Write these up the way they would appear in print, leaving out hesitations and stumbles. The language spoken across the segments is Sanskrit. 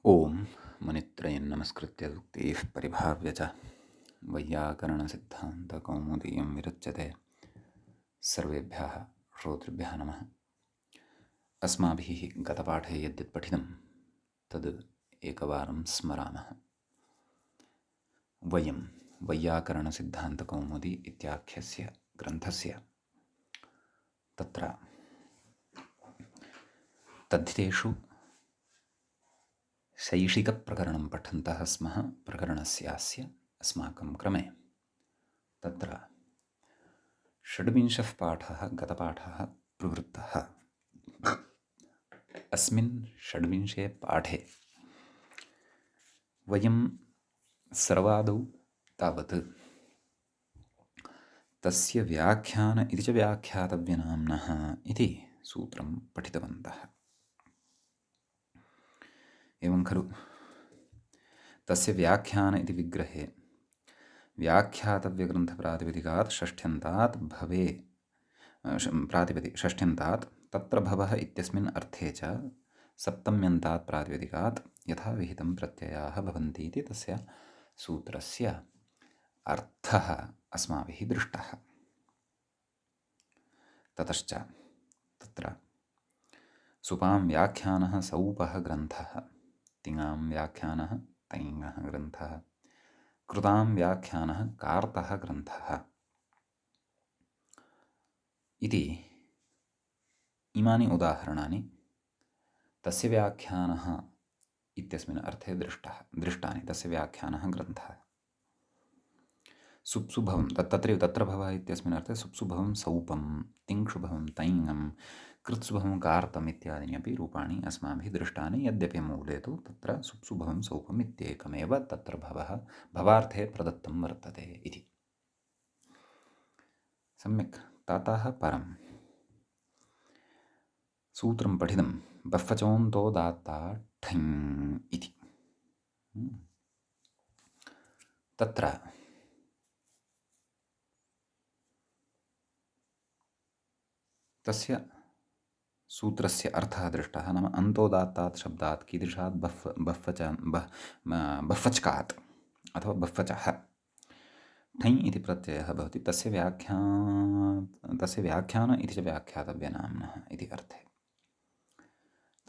ओम मुनित्रयं नमस्कृत्य उक्तिः परिभाव्य च वैयाकरणसिद्धान्तकौमुदीयं विरच्यते। सर्वेभ्यः श्रोतृभ्यः नमः। अस्माभिः गतपाठे यद्यत् पठितं तद् एकवारं स्मरामः। वयं वैयाकरणसिद्धान्तकौमुदी इत्याख्यस्य ग्रन्थस्य तत्र तद्धितेषु शैषिकप्रकरणं पठन्तः स्मः। प्रकरणस्यास्य अस्माकं क्रमे तत्र षड्विंशः पाठः गतपाठः प्रवृत्तः। अस्मिन् षड्विंशे पाठे वयं सर्वादौ तावत् तस्य व्याख्यान इति च व्याख्यातव्यनाम्नः इति सूत्रं पठितवन्तः। एवं खलु तस्य व्याख्यान इति विग्रहे व्याख्यातव्यग्रन्थप्रातिपदिकात् षष्ठ्यन्तात् भवे षष्ठ्यन्तात् तत्र भवः इत्यस्मिन् अर्थे च सप्तम्यन्तात् प्रातिपदिकात् यथा विहितं प्रत्ययाः भवन्ति इति तस्य सूत्रस्य अर्थः अस्माभिः दृष्टः। ततश्च तत्र सुपां व्याख्यानः सौपः ग्रन्थः, तिङां व्याख्यानः तैङः ग्रन्थः, कृतां व्याख्यानः कार्तः ग्रन्थः इति इमानि उदाहरणानि तस्य व्याख्यानः इत्यस्मिन् अर्थे दृष्टानि। तस्य व्याख्यानः ग्रन्थः सुप्सुभवं तत्र भवः इत्यस्मिन् अर्थे सुप्सुभवं सौपं, तिङ्क्षुभवं तैङं, कृत्सुभवं कार्तम् इत्यादीनि अपि रूपाणि अस्माभिः दृष्टानि। यद्यपि मूले तु तत्र सुप्सुभवं सौपम् इत्येकमेव तत्र भवः भवार्थे प्रदत्तं वर्तते इति। सम्यक्। ततः परं सूत्रं पठितं बफ्फचोन्तोदात्ता ठञ् इति। तत्र तस्य सूत्रस्य अर्थः दृष्टः। नाम अन्तोदात्तात् शब्दात् कीदृशात् बफ्फचकात् अथवा बफ्फचः ठञ् इति प्रत्ययः भवति। तस्य व्याख्यान इति च व्याख्यातव्यनाम्नः इति अर्थे।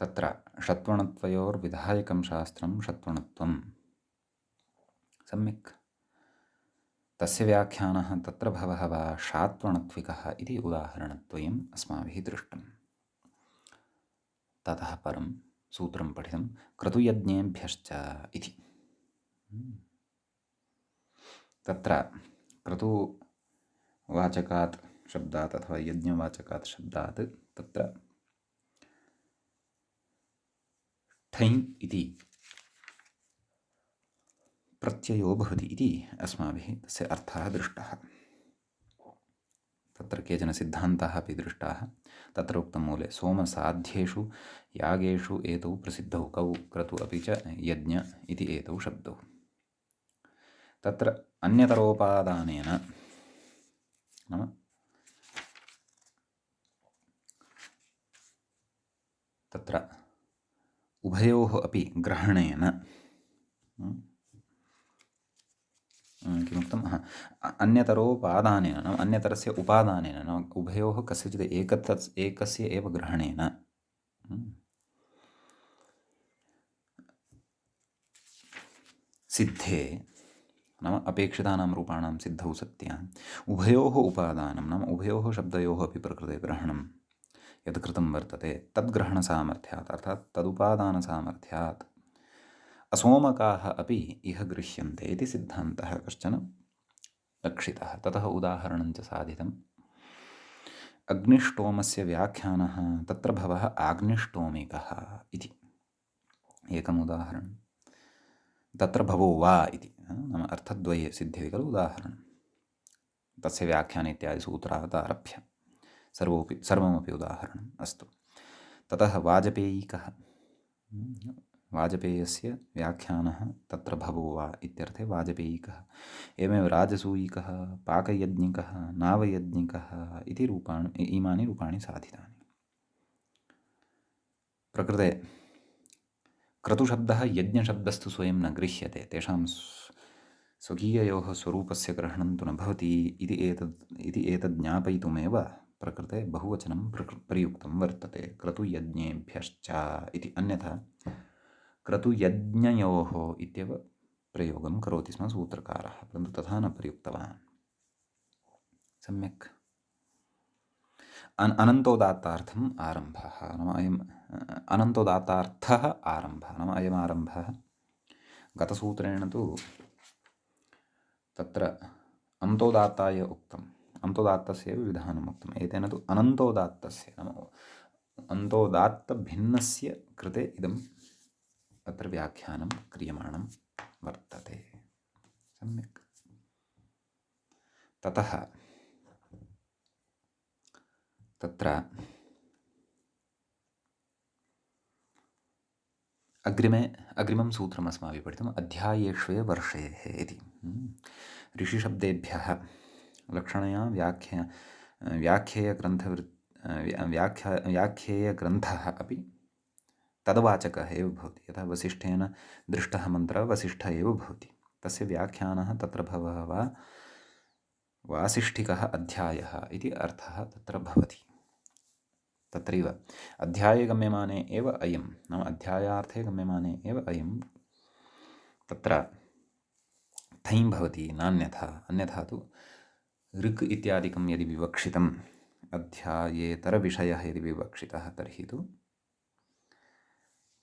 तत्र षत्वणत्वयोर्विधायकं शास्त्रं षत्वणत्वं। सम्यक्। तस्य व्याख्यानः तत्र भवः वा षात्वणत्विकः इति उदाहरणद्वयम् अस्माभिः दृष्टम्। ततः परं सूत्रं पठितं क्रतुयज्ञेभ्यश्च इति। तत्र क्रतुवाचकात् शब्दात् अथवा यज्ञवाचकात् शब्दात् तत्र ठञ् इति प्रत्ययो भवति इति अस्माभिः तस्य अर्थः दृष्टः। तत्र केचन सिद्धान्ताः अपि दृष्टाः। तत्र उक्तं मूले सोमसाध्येषु यागेषु एतौ प्रसिद्धौ कौ क्रतु अपि च यज्ञ इति एतौ शब्दौ। तत्र अन्यतरोपादानेन नाम तत्र उभयोः अपि ग्रहणेन किमुक्तम् अन्यतरोपादानेन नाम अन्यतरस्य उपादानेन नाम उभयोः कस्यचित् एकस्य एव ग्रहणेन सिद्धे नाम अपेक्षितानां रूपाणां सिद्धौ सत्याम् उभयोः उपादानं नाम उभयोः शब्दयोः अपि प्रकृते ग्रहणं यत् कृतं वर्तते तद्ग्रहणसामर्थ्यात् अर्थात् तदुपादानसामर्थ्यात् असोमकाः अपि इह गृह्यन्ते इति सिद्धान्तः कश्चन लक्षितः। ततः उदाहरणं च साधितम्। अग्निष्टोमस्य व्याख्यानः तत्र भवः आग्निष्टोमिकः इति एकम् उदाहरणं। तत्र भवो वा इति नाम अर्थद्वये सिद्ध्यति खलु उदाहरणं। तस्य व्याख्यान इत्यादि सूत्रात् आरभ्य सर्वमपि उदाहरणम् अस्तु। ततः वाजपेयिकः वाजपेयस्य व्याख्यानः तत्र भवो वा इत्यर्थे वाजपेयिकः। एवमेव राजसूयिकः, पाकयज्ञिकः, नावयज्ञिकः इति इमानि रूपाणि साधितानि। प्रकृते क्रतुशब्दः यज्ञशब्दस्तु स्वयं न गृह्यते, तेषां स्वकीययोः स्वरूपस्य ग्रहणं तु न भवति इति एतद् ज्ञापयितुमेव प्रकृते बहुवचनं प्रयुक्तं वर्तते। क्रतुयज्ञेभ्यश्च इति, अन्यथा क्रतुयज्ञयोः इत्येव प्रयोगं करोति स्म सूत्रकारः, परन्तु तथा न प्रयुक्तवान्। सम्यक्। अनन्तोदात्तार्थम् आरम्भः नाम अयम् अनन्तोदात्तार्थः आरम्भः नाम अयम् आरम्भः गतसूत्रेण तु तत्र अन्तोदात्ताय उक्तम्, अन्तोदात्तस्य एव विधानम् उक्तम्, एतेन तु अनन्तोदात्तस्य नाम अन्तोदात्तभिन्नस्य कृते इदम् अत्र व्याख्यानं क्रियमाणं वर्तते। सम्यक्। ततः तत्र अग्रिमं सूत्रम् अस्माभिः पठितम्, अध्यायेष्वे वर्षेः इति। ऋषिशब्देभ्यः लक्षणया व्याख्येयग्रन्थः अपि तद्वाचकः एव भवति। यथा वसिष्ठेन दृष्टः मन्त्रः वसिष्ठः एव भवति, तस्य व्याख्यानः तत्र भवः वा वासिष्ठिकः अध्यायः इति अर्थः तत्र भवति। तत्रैव अध्याये गम्यमाने एव अयं नाम अध्यायार्थे गम्यमाने एव अयं तत्र ठञ् भवति, नान्यथा। अन्यथा तु ऋक् इत्यादिकं यदि विवक्षितम् अध्यायेतरविषयः यदि विवक्षितः तर्हि तु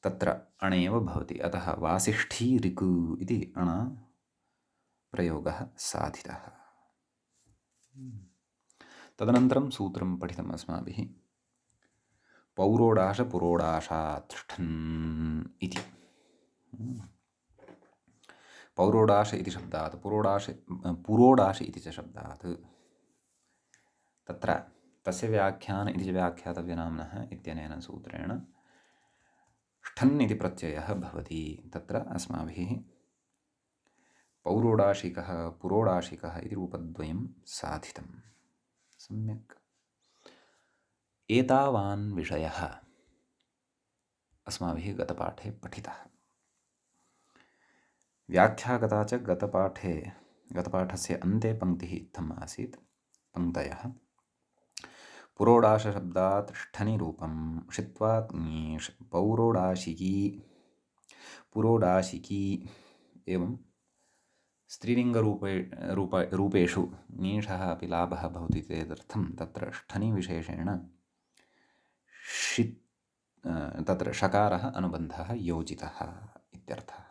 तत्र अणेव भवति। अतः वासिष्ठी ऋक् इति अण प्रयोगः साधितः। तदनन्तरं सूत्रं पठितम् अस्माभिः, पौरोडाशपुरोडाशातिष्ठन् इति। पौरोडाश इति शब्दात् पुरोडाश इति च शब्दात् तत्र तस्य व्याख्यान इति च व्याख्यातव्यनाम्नः इत्यनेन सूत्रेण ष्ठन् इति प्रत्ययः भवति। तत्र अस्माभिः पौरोडाशिकः पुरोडाशिकः इति रूपद्वयं साधितं। सम्यक्। एतावान् विषयः अस्माभिः गतपाठे पठितः। व्याख्यागता च गतपाठस्य अन्ते पङ्क्तिः इत्थम् आसीत्, पङ्क्तयः पुरोडाशशब्दात् ष्ठनि रूपं षित्वा पौरोडाशिकी पुरोडाशिकी एवं स्त्रीलिङ्गरूपेषु ङीषः अपि लाभः भवति चेदर्थं तत्र ष्ठनि विशेषेण तत्र षकारः अनुबन्धः योजितः इत्यर्थः।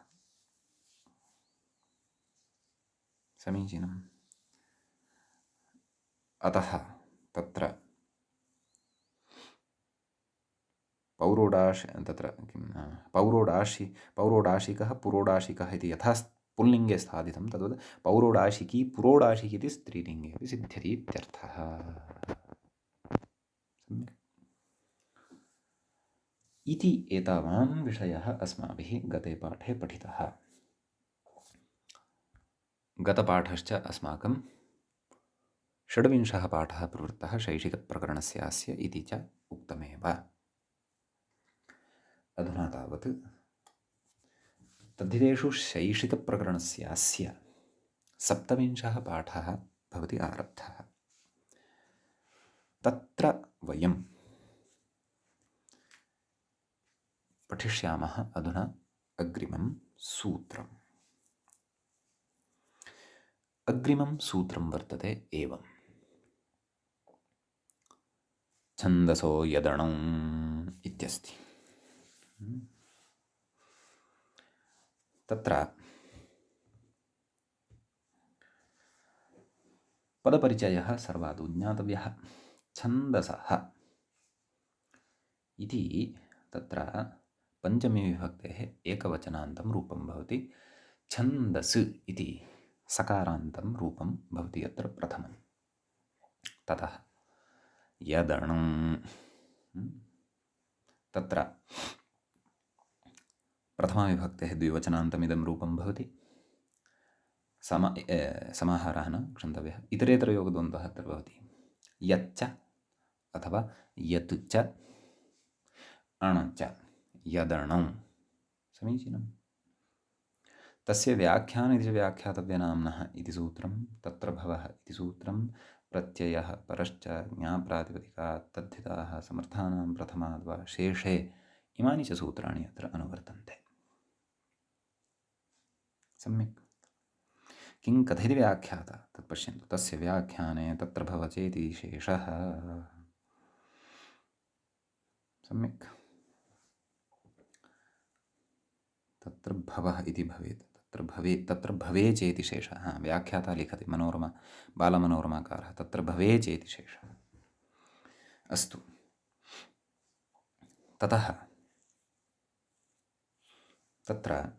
समीचीनम्। अतः तत्र पौरोडाशिकः पुरोडाशिकः इति यथा पुल्लिङ्गे स्थापितं तद्वत् पौरोडाशिकी पुरोडाशिकी इति स्त्रीलिङ्गे अपि सिद्ध्यति इत्यर्थः। इति एतावान् विषयः अस्माभिः गते पाठे पठितः। गतपाठश्च अस्माकं षड्विंशः पाठः प्रवृत्तः शैशिकप्रकरणस्यास्य इति च उक्तमेव। अधुना तावत् तद्धितेषु शैशिकप्रकरणस्यास्य सप्तविंशः पाठः भवति आरब्धः। तत्र वयं पठिष्यामः अधुना अग्रिमं सूत्रम्। अग्रिमं सूत्रं वर्तते एवम्, छन्दसो यदणौ इत्यस्ति। तत्र पदपरिचयः सर्वादौ ज्ञातव्यः। छन्दसः इति तत्र पञ्चमी विभक्तेः एकवचनान्तं रूपं भवति। छन्दस् इति सकारान्तं रूपं भवति अत्र प्रथमं। ततः यदणं तत्र प्रथमाविभक्तेः द्विवचनान्तमिदं रूपं भवति। समाहारः न क्षन्तव्यः। इतरेतरयोगद्वन्द्वः अत्र भवति। यच्च अथवा यत् च अण च यदणौ। समीचीनम्। तस्य व्याख्यान इति व्याख्यातव्यनाम्नः इति सूत्रं, तत्र भवः इति सूत्रं, प्रत्ययः परश्च ज्ञाप्रातिपदिकात् तद्धिताः समर्थानां प्रथमाद् वा शेषे, इमानि च सूत्राणि अत्र अनुवर्तन्ते। सम्यक्। किं कथयति व्याख्याता तत् पश्यन्तु। तस्य व्याख्याने तत्र भवचेति शेषः। सम्यक्। तत्र भवः इति भवेत्, तत्र भवे चेति शेषः। व्याख्याता लिखति, मनोरमा बालमनोरमाकारः, तत्र भवे चेति शेषः। अस्तु। ततः तत्र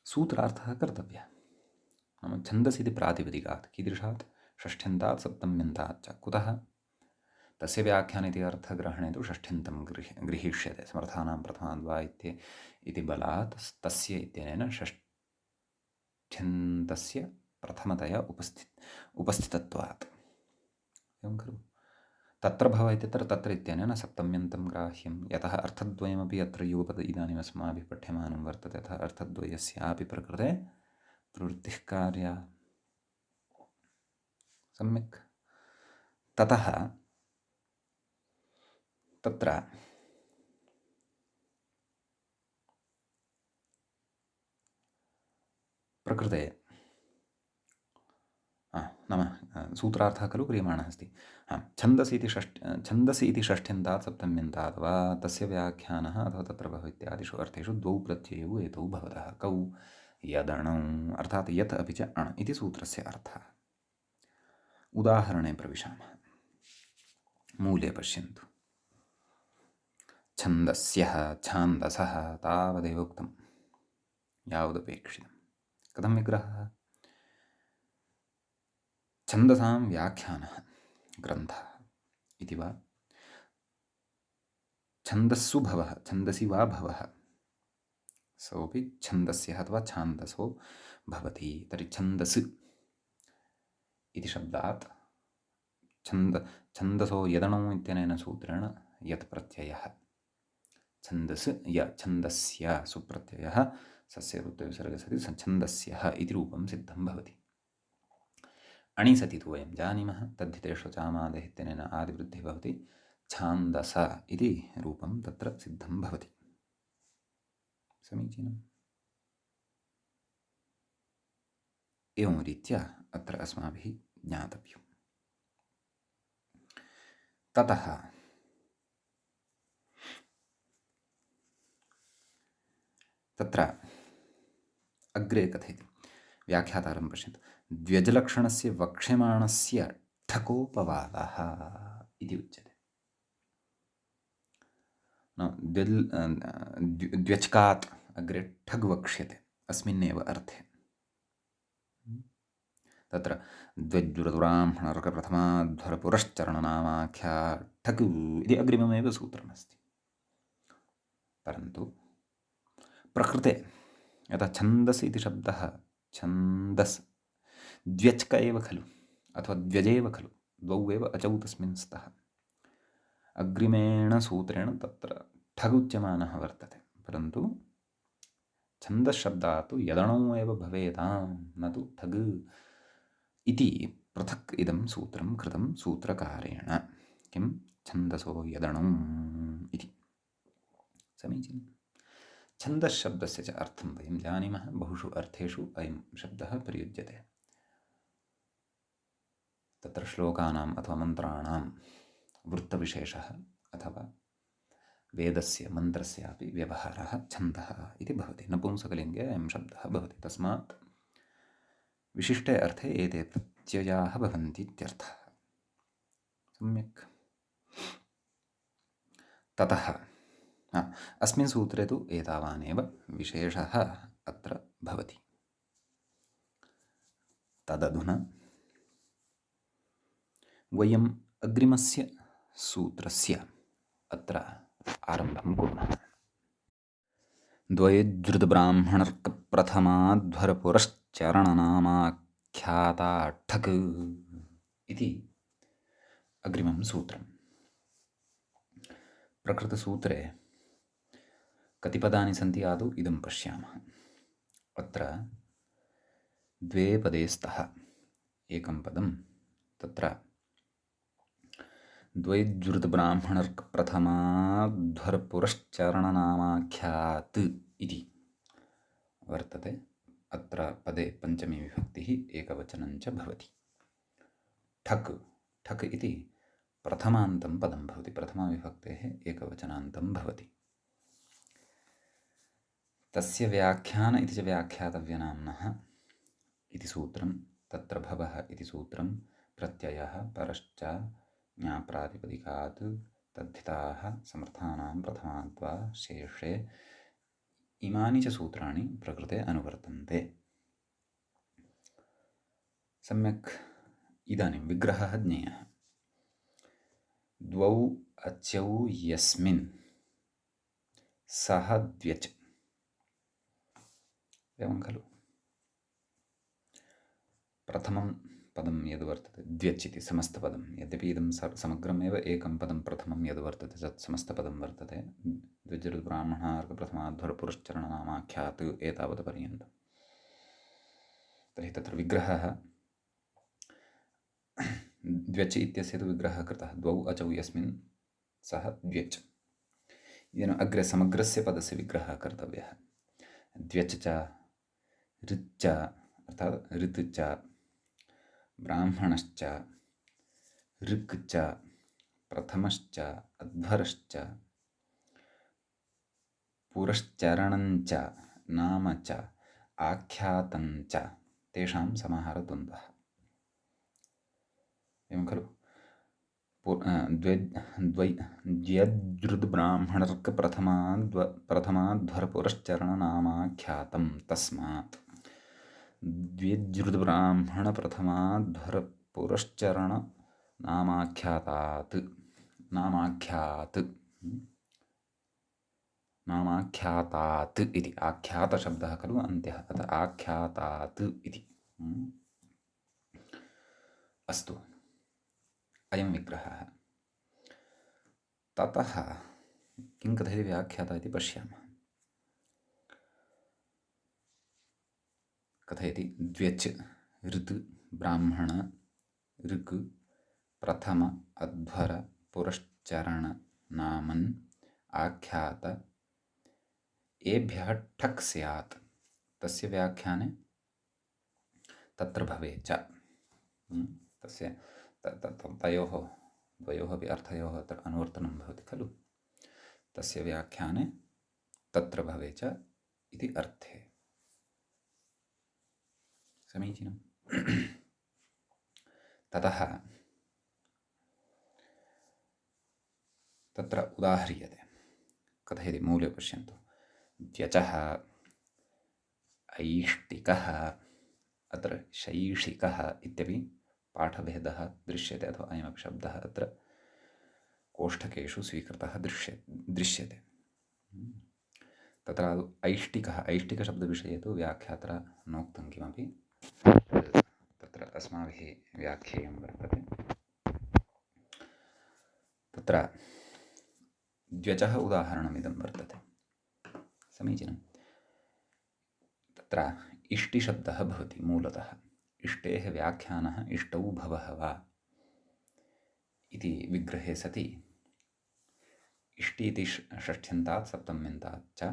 सूत्रार्थः कर्तव्यः। नाम छन्दसि इति प्रातिपदिकात्, कीदृशात्? षष्ठ्यन्तात् सप्तम्यन्तात् च। कुतः? तस्य व्याख्यान इति अर्थग्रहणे तु षष्ठ्यन्तं गृहीष्यते, समर्थानां प्रथमाद्वा इति बलात् तस्य इत्यनेन षष्ठ्यन्तस्य प्रथमतया उपस्थितत्वात्। एवं खलु? तत्र भव इत्यत्र तत्र इत्यनेन सप्तम्यन्तं ग्राह्यं, यतः अर्थद्वयमपि अत्र युगपद इदानीम् अस्माभिः पठ्यमानं वर्तते, अतः अर्थद्वयस्यापि प्रकृते प्रवृत्तिः कार्या। सम्यक्। ततः तत्र प्रकृते नाम सूत्रार्थः खलु क्रियमाणः अस्ति। छन्दसि इति षष्ठ्यन्तात् सप्तम्यन्तात् वा तस्य व्याख्यानः अथवा तत्र भव इत्यादिषु अर्थेषु द्वौ प्रत्ययौ एतौ भवतः। कौ? यदणौ, अर्थात् यत् अपि च अण् इति सूत्रस्य अर्थः। उदाहरणे प्रविशामः। मूले पश्यन्तु। छन्दस्यः, छान्दसः तावदेव उक्तं, यावदपेक्षितं। कथं विग्रहः? छन्दसां व्याख्यानः ग्रन्थः इति वा, छन्दस्सु भवः, छन्दसि वा भवः, सोऽपि छन्दस्यः अथवा छान्दसो भवति। तर्हि छन्दस् इति शब्दात् छन्दसो यदणौ इत्यनेन सूत्रेण यत् प्रत्ययः, छन्दस् छन्दस्य सुप्रत्ययः सस्य रुत्तविसर्गः सति छन्दस्यः इति रूपं सिद्धं भवति। अणि सति तु वयं जानीमः, तद्धितेषु चामादेः इत्यनेन आदिवृद्धिः भवति, छान्दस इति रूपं तत्र सिद्धं भवति। समीचीनम्। एवं रीत्या अत्र अस्माभिः ज्ञातव्यम्। ततः तत्र अग्रे कथयति, व्याख्यातारं पश्यन्तु। द्व्यजलक्षणस्य वक्ष्यमाणस्य ठकोपवादः इति उच्यते। द्व्यचकात् अग्रे ठग् वक्ष्यते, अस्मिन्नेव अर्थे। तत्र द्व्यज्जुरतुराह्मणर्कप्रथमाध्वरपुरश्चरणनामाख्या ठक् इति अग्रिममेव सूत्रमस्ति। परन्तु प्रकृते यथा छन्दस् इति शब्दः, छन्दस् द्व्यचक एव खलु, अथवा द्व्यजेव खलु, द्वौ एव अचौ तस्मिन् स्तः। अग्रिमेण सूत्रेण तत्र ठग् उच्यमानः वर्तते, परन्तु छन्दश्शब्दात् तु यदणौ एव भवेतां, न तु ठग् इति पृथक् इदं सूत्रं कृतं सूत्रकारेण। किं? छन्दसो यदणौ इति। समीचीनम्। छन्दश्शब्दस्य च अर्थं वयं जानीमः, बहुषु अर्थेषु अयं शब्दः प्रयुज्यते। तत्र श्लोकानाम् अथवा मन्त्राणां वृत्तविशेषः अथवा वेदस्य मन्त्रस्यापि व्यवहारः छन्दः इति भवति। नपुंसकलिङ्गे अयं शब्दः भवति, तस्मात् विशिष्टे अर्थे एते प्रत्ययाः भवन्ति इत्यर्थः। सम्यक्। ततः अस्मिन् सूत्रे तु एतावानेव विशेषः अत्र भवति। तदधुना वयम् अग्रिमस्य सूत्रस्य अत्र आरम्भं कुर्मः। द्वयज्रुतब्राह्मणर्कप्रथमाध्वरपुरश्चरणनामाख्याता ठक् इति अग्रिमं सूत्रम्। प्रकृतसूत्रे कति पदानि सन्ति आदौ इदं पश्यामः। अत्र द्वे पदे स्तः एकं पदं तत्र द्वैज्वृतब्राह्मणप्रथमाध्वरपुरश्चरणनामाख्यात् इति वर्तते। अत्र पदे पञ्चमी विभक्तिः एकवचनं च भवति। ठक् ठक् इति प्रथमान्तं पदं भवति, प्रथमाविभक्तेः एकवचनान्तं भवति। तस्य व्याख्यान इति च व्याख्यातव्यनाम्नः इति सूत्रं, तत्र भवः इति सूत्रं, प्रत्ययः परश्च ज्ञाप्रातिपदिकात् तद्धिताः समर्थानां प्रथमाद्वा शेषे इमानि च सूत्राणि प्रकृते अनुवर्तन्ते। सम्यक् इदानीं विग्रहः ज्ञेयः। द्वौ अच्यौ यस्मिन् सः द्व्यच्, एवं खलु। प्रथमं पदं यद् वर्तते द्व्यच् इति समस्तपदं, यद्यपि इदं समग्रमेव एकं पदं प्रथमं यद् वर्तते तत् समस्तपदं वर्तते। द्विजृतब्राह्मणार्कप्रथमाध्वरपुरश्चरणनामाख्यात् एतावत् पर्यन्तं। तर्हि तत्र विग्रहः द्व्यच् इत्यस्य तु विग्रहः कृतः, द्वौ अचौ यस्मिन् सः द्व्यच्। इदानीम् अग्रे समग्रस्य पदस्य विग्रहः कर्तव्यः। द्व्यच् च ऋच्च अर्थात् ऋत् च ब्राह्मणश्च ऋक् च प्रथमश्च अध्वरश्च पुरश्चरणञ्च नाम च आख्यातञ्च तेषां समाहारद्वन्द्वः, एवं खलु। द्व्यज्रुतब्राह्मणर्कप्रथमाध्वरपुरश्चरणनामाख्यातं तस्मात् द्व्यज्रुतब्राह्मणप्रथमाध्वरपुरश्चरणनामाख्यातात् नामाख्यातात् इति आख्यातशब्दः खलु अन्त्यः, अतः आख्यातात् इति। अस्तु, अयं विग्रहः। ततः किं कथयति व्याख्याता इति पश्यामः। कथयति द्व्यच् ऋत् ब्राह्मण ऋक् प्रथम अध्वर पुरश्चरण नामन् आख्यात एभ्यः ठक् स्यात्, तस्य व्याख्याने तत्र भवेत् च। तस्य तयोः द्वयोः अपि अर्थयोः अत्र अनुवर्तनं भवति खलु। तस्य व्याख्याने तत्र भवेत् च इति अर्थे। समीचीनं। ततः तत्र उदाह्रियते। कथयति मूले पश्यन्तु। द्व्यचः ऐष्टिकः, अत्र शैषिकः इत्यपि पाठभेदः दृश्यते, अथवा अयमपि शब्दः अत्र कोष्ठकेषु स्वीकृतः दृश्यते। तत्र ऐष्टिकः, ऐष्टिकशब्दविषये तु व्याख्यात्रा नोक्तं किमपि, तत्र अस्माभिः व्याख्येयं वर्तते। तत्र द्व्यचः उदाहरणमिदं वर्तते। समीचीनं। तत्र इष्टिशब्दः भवति मूलतः। इष्टेः व्याख्यानः इष्टौ भवः वा इति विग्रहे सति इष्टि इति षष्ठ्यन्तात् सप्तम्यन्तात् च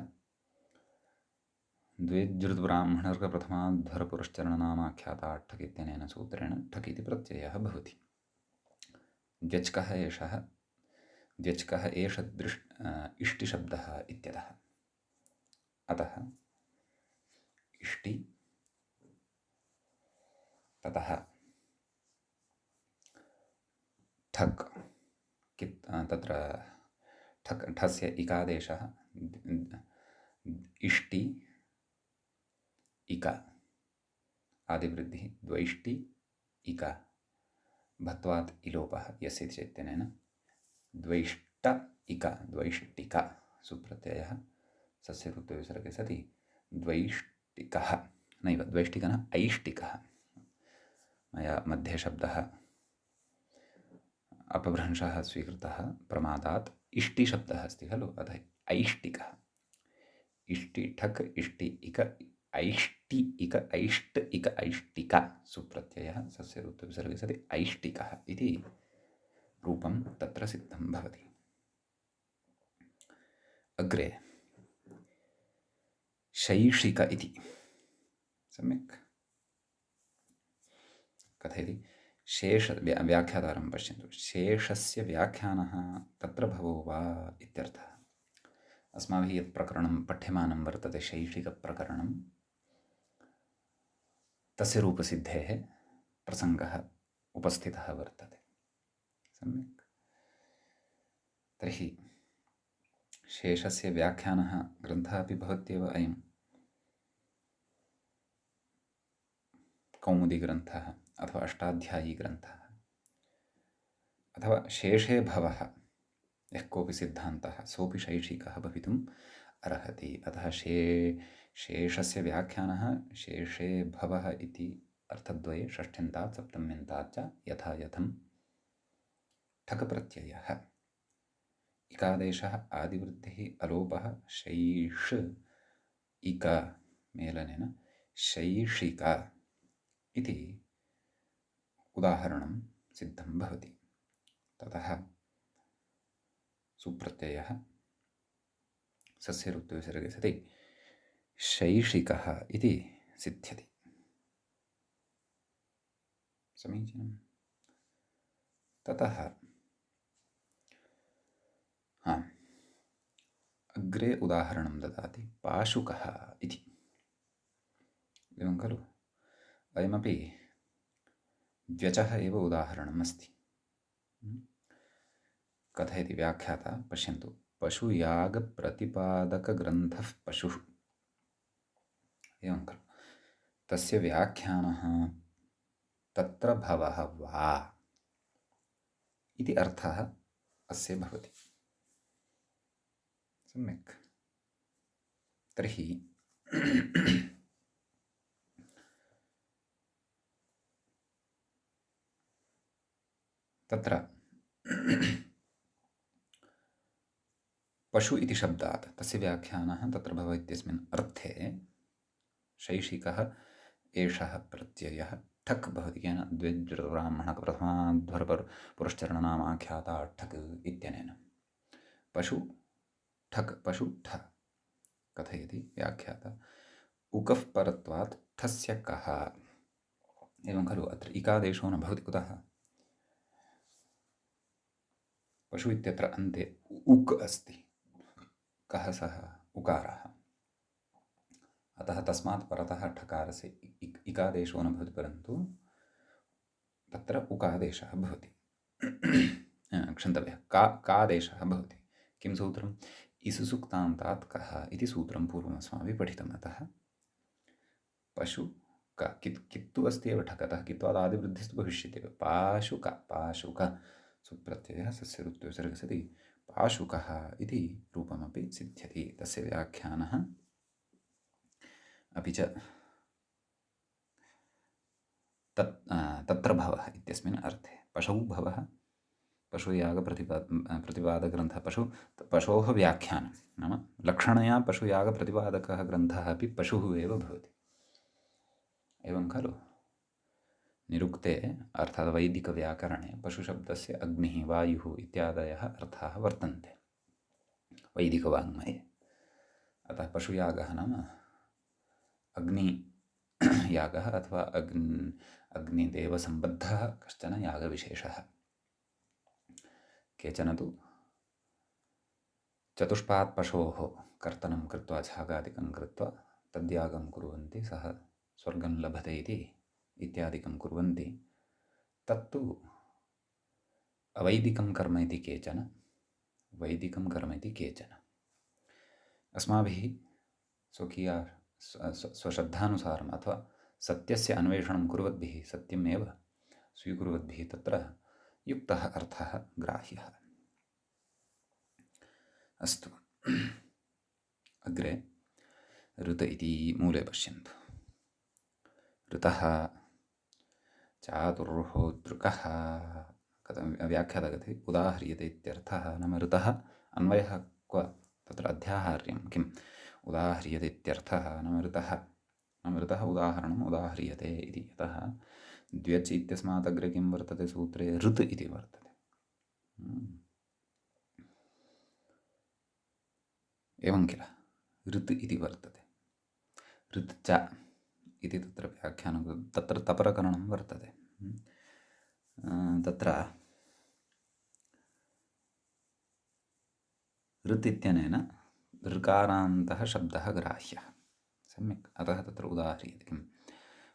द्विज्रुतब्राह्मणर्कप्रथमाध्वरपुरश्चरणनामाख्यातात् ठक् इत्यनेन सूत्रेण ठक् इति प्रत्ययः भवति। द्व्यच्कः एष इष्टिशब्दः इत्यतः, अतः इष्टि। ततः ठक् तत्र ठक् ठस्य इकादेशः इष्टि इक आदिवृद्धिः द्वैष्टि इक भत्वात् इलोपः यस्य चैत्यनेन द्वैष्ट इक द्वैष्टिक सुप्रत्ययः सस्य रुक्तविसर्गे सति द्वैष्टिकः नैव द्वैष्टिकः ऐष्टिकः। मया मध्ये शब्दः अपभ्रंशः स्वीकृतः प्रमादात्, इष्टिशब्दः अस्ति खलु, अतः ऐष्टिकः। इष्टि ठक् इष्टि इक ऐष्टि इक ऐष्ट इक ऐष्टिका सुप्रत्ययः सस्य ऋतुविसर्गे सति ऐष्टिकः इति रूपं तत्र सिद्धं भवति। अग्रे शैषिक इति सम्यक् कथयति। व्याख्यातारं पश्यन्तु। शेषस्य व्याख्यानः तत्र भवो वा इत्यर्थः। अस्माभिः यत् प्रकरणं पठ्यमानं वर्तते शैषिकप्रकरणं, तस्य रूपसिद्धेः प्रसङ्गः उपस्थितः वर्तते। सम्यक्। तर्हि शेषस्य व्याख्यानः ग्रन्थः अपि भवत्येव अयं कौमुदीग्रन्थः अथवा अष्टाध्यायीग्रन्थः, अथवा शेषे भवः यः कोऽपि सिद्धान्तः सोऽपि शैषिकः भवितुम् अर्हति। अतः शेषस्य व्याख्यानः शेषे भवः इति अर्थद्वये षष्ठ्यन्तात् सप्तम्यन्तात् च यथा यथं ठक् प्रत्ययः इकादेशः आदिवृद्धिः अलोपः शैष इक मेलनेन शैषिक इति उदाहरणं सिद्धं भवति। ततः सुप्रत्ययः सस्य ऋत्विसर्गे सति शैषिकः इति सिद्ध्यति। समीचीनम्। ततः अग्रे उदाहरणं ददाति पाशुकः इति। एवं खलु, अयमपि द्व्यचः एव उदाहरणम् अस्ति। कथयति व्याख्याता, पश्यन्तु। पशुयागप्रतिपादकग्रन्थः पशुः, एवं खलु, तस्य व्याख्यानः तत्र भवः वा इति अर्थः अस्य भवति। सम्यक्। तर्हि तत्र पशु इति शब्दात् तस्य व्याख्यानः तत्र भव इत्यस्मिन् अर्थे शैषिकः एषः प्रत्ययः ठक् भवति। येन द्विब्राह्मणप्रथमाध्वरपुरश्चरणनामाख्याता ठक् इत्यनेन पशु ठक् पशु ठ कथयति व्याख्याता। उकः परत्वात् ठस्य कः, एवं खलु। अत्र इकादेशो न भवति। कुतः? पशु इत्यत्र अन्ते उक् अस्ति। कः सः? उकारः। अतः तस्मात् परतः ठकारस्य इकादेशो न भवति, परन्तु तत्र उकादेशः भवति। क्षन्तव्यः, कादेशः भवति। किं सूत्रम्? इसुसुक्तान्तात् कः इति सूत्रं पूर्वम् अस्माभिः पठितम्। अतः पशु क कित्तु अस्ति एव ठकतः, कित्वादादिवृद्धिस्तु भविष्यति एव। पाशुक पाशुक सुप्रत्ययः सस्य ऋत्विसर्गे सति पाशुकः इति रूपमपि सिद्ध्यति। तस्य व्याख्यानः अपि च तत्र भवः इत्यस्मिन् अर्थे पशौ भवः, पशुयागप्रतिपादकग्रन्थः पशोः व्याख्यानं नाम लक्षणया पशुयागप्रतिपादकः ग्रन्थः अपि पशुः एव भवति। एवं खलु। निरुक्ते अर्थात् वैदिकव्याकरणे पशुशब्दस्य अग्निः, वायुः इत्यादयः अर्थाः वर्तन्ते वैदिकवाङ्मये। अतः पशुयागः नाम अग्नियागः अथवा अग्निदेवसम्बद्धः कश्चन यागविशेषः। केचन तु चतुष्पात् पशोः कर्तनं कृत्वा छागादिकं कृत्वा तद्यागं कुर्वन्ति, सः स्वर्गं लभते इति इत्यादिकं कुर्वन्ति। तत्तु अवैदिकं कर्म इति केचन, वैदिकं कर्म इति केचन। अस्माभिः स्वकीया स्वश्रद्धानुसारम् अथवा सत्यस्य अन्वेषणं कुर्वद्भिः, सत्यमेव स्वीकुर्वद्भिः तत्र युक्तः अर्थः ग्राह्यः। अस्तु, अग्रे ऋत इति मूले पश्यन्तु। ऋतः चातुर्होतृकः कथं व्याख्याता कथयति, उदाह्रियते इत्यर्थः। नाम ऋतः अन्वयः क्व तत्र अध्याहार्यं किम् उदाह्रियते इत्यर्थः नाम ऋतः उदाहरणम् उदाह्रियते इति यतः द्व्यच् इत्यस्मात् अग्रे किं वर्तते सूत्रे ऋत् इति वर्तते। एवं किल ऋत् इति वर्तते। ऋत् च इति तत्र व्याख्यानं तत्र तपरकरणं वर्तते। तत्र ऋत् इत्यनेन ऋकारान्तः शब्दः ग्राह्यः। सम्यक्, अतः तत्र उदाह्रियते। किं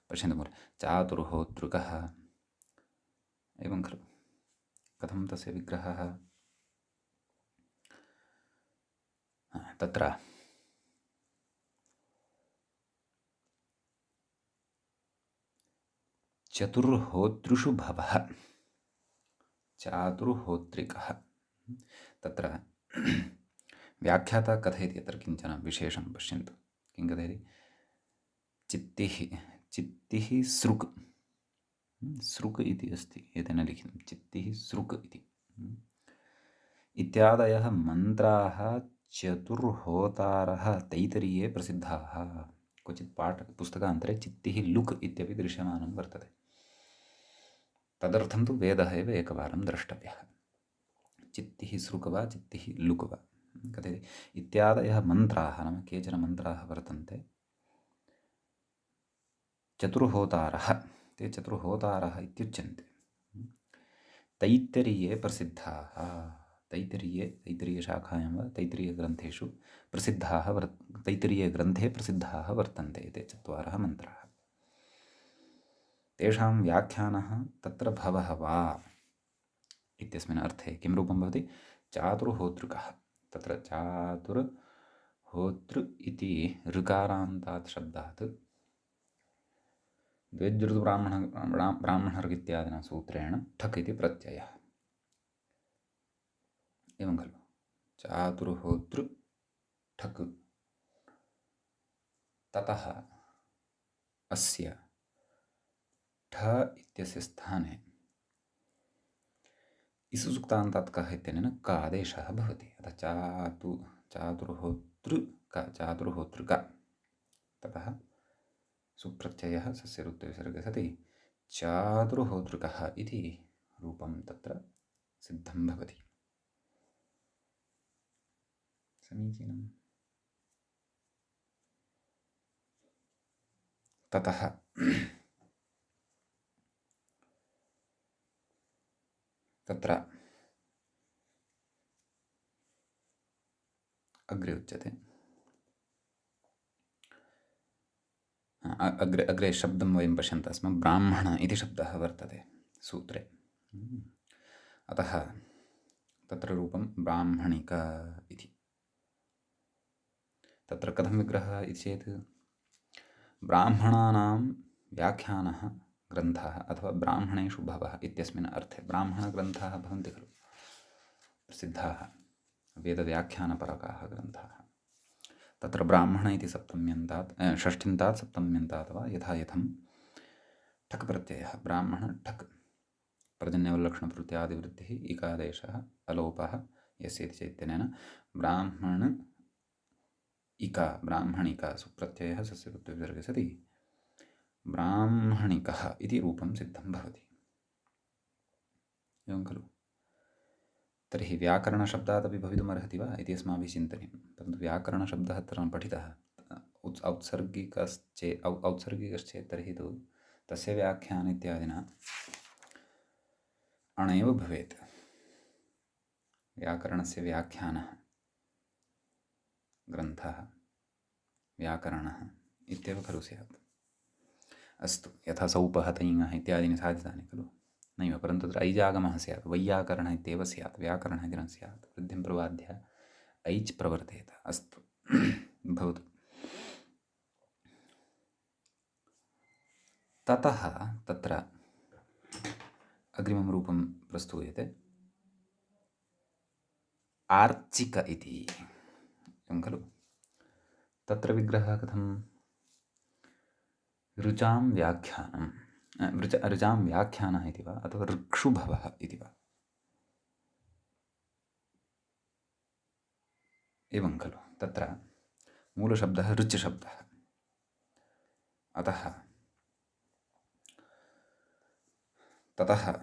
पश्यन्तु महोदय, चातुर्होतृकः एवं खलु। कथं तस्य विग्रहः? तत्र चतुर्होतृषु भवः, चातुर्होत्रिकः। तत्र व्याख्याता कथयति अत्र किञ्चन विशेषं पश्यन्तु। किं कथयति? चित्तिः सृक्, सृक् इति अस्ति एतेन लिखितं, चित्तिः सृक् इति इत्यादयः मन्त्राः चतुर्होतारः तैतरीये प्रसिद्धाः। क्वचित् पुस्तकान्तरे चित्तिः लुक् इत्यपि दृश्यमानं वर्तते। तदर्थं तु वेदः एव एकवारं द्रष्टव्यः। चित्तिः सृक् वा चित्तिः लुक् वा कथयति? इत्यादयः मन्त्राः नाम केचन मन्त्राः वर्तन्ते, चतुर्होतारः, ते चतुर्होतारः इत्युच्यन्ते, तैत्तरीये प्रसिद्धाः। तैत्तरीयशाखायां वा तैत्तरीयग्रन्थेषु प्रसिद्धाः तैत्तरीयग्रन्थे प्रसिद्धाः वर्तन्ते ते चत्वारः मन्त्राः। तेषां व्याख्यानः तत्र भवः वा इत्यस्मिन् अर्थे किं रूपं भवति? चातुर्होतृकः। तत्र चातुर्होतृ इति ऋकारान्तात् शब्दात् द्वेज्ऋतुब्राह्मणर् इत्यादिना सूत्रेण ठक् इति प्रत्ययः। एवं खलु, चातुर्होतृ ठक्। ततः अस्य ठ इत्यस्य स्थाने इसु सुक्तान्तात् कः इत्यनेन क आदेशः भवति। अतः चातुर्होतृक। ततः सुप्रत्ययः सस्य ऋत्विसर्गे सति चातुर्होतृकः इति रूपं तत्र सिद्धं भवति। समीचीनम्। ततः तत्र अग्रे उच्यते, अग्रे शब्दं वयं पश्यन्तः स्मः। ब्राह्मण इति शब्दः वर्तते सूत्रे। अतः तत्र रूपं ब्राह्मणिक इति। तत्र कथं विग्रहः इति चेत् ब्राह्मणानां व्याख्यानः ग्रन्थः अथवा ब्राह्मणेषु भवः इत्यस्मिन् अर्थे ब्राह्मणग्रन्थाः भवन्ति खलु प्रसिद्धाः वेदव्याख्यानपरकाः ग्रन्थाः। तत्र ब्राह्मण इति सप्तम्यन्तात् षष्ठ्यन्तात् सप्तम्यन्तात् वा यथा यथं ठक् प्रत्ययः ब्राह्मण ठक् पर्जन्यवल्लक्षणप्रत्यादिवृत्तिः इकादेशः अलोपः यस्य इति चैतन्येन ब्राह्मण इका ब्राह्मणिका सुप्रत्ययः सस्य ऋत्विसर्गे सति ब्राह्मणिकः इति रूपं सिद्धं भवति। एवं खलु। तर्हि व्याकरणशब्दादपि भवितुमर्हति वा इति अस्माभिः चिन्तनीयं। परन्तु व्याकरणशब्दः अत्र न पठितः। औत्सर्गिकश्चेत् तर्हि तु तस्य व्याख्यान इत्यादिना अणैव भवेत्। व्याकरणस्य व्याख्यानः ग्रन्थः व्याकरणः इत्येव खलु स्यात्। अस्तु, यथा सौपः तैङः इत्यादीनि साधितानि खलु, नैव, परन्तु तत्र ऐजागमः स्यात्, वैयाकरणः इत्येव स्यात्, व्याकरणः इति न स्यात्। वृद्धिं प्रबाध्य ऐच् प्रवर्तेत। अस्तु भवतु। ततः तत्र अग्रिमं रूपं प्रस्तूयते आर्चिक इति। एवं खलु। तत्र विग्रहः कथं? ऋचां व्याख्यानं, ऋचां व्याख्यानः इति वा अथवा ऋक्षुभवः इति वा। एवं खलु तत्र मूलशब्दः ऋच् शब्दः। अतः ततः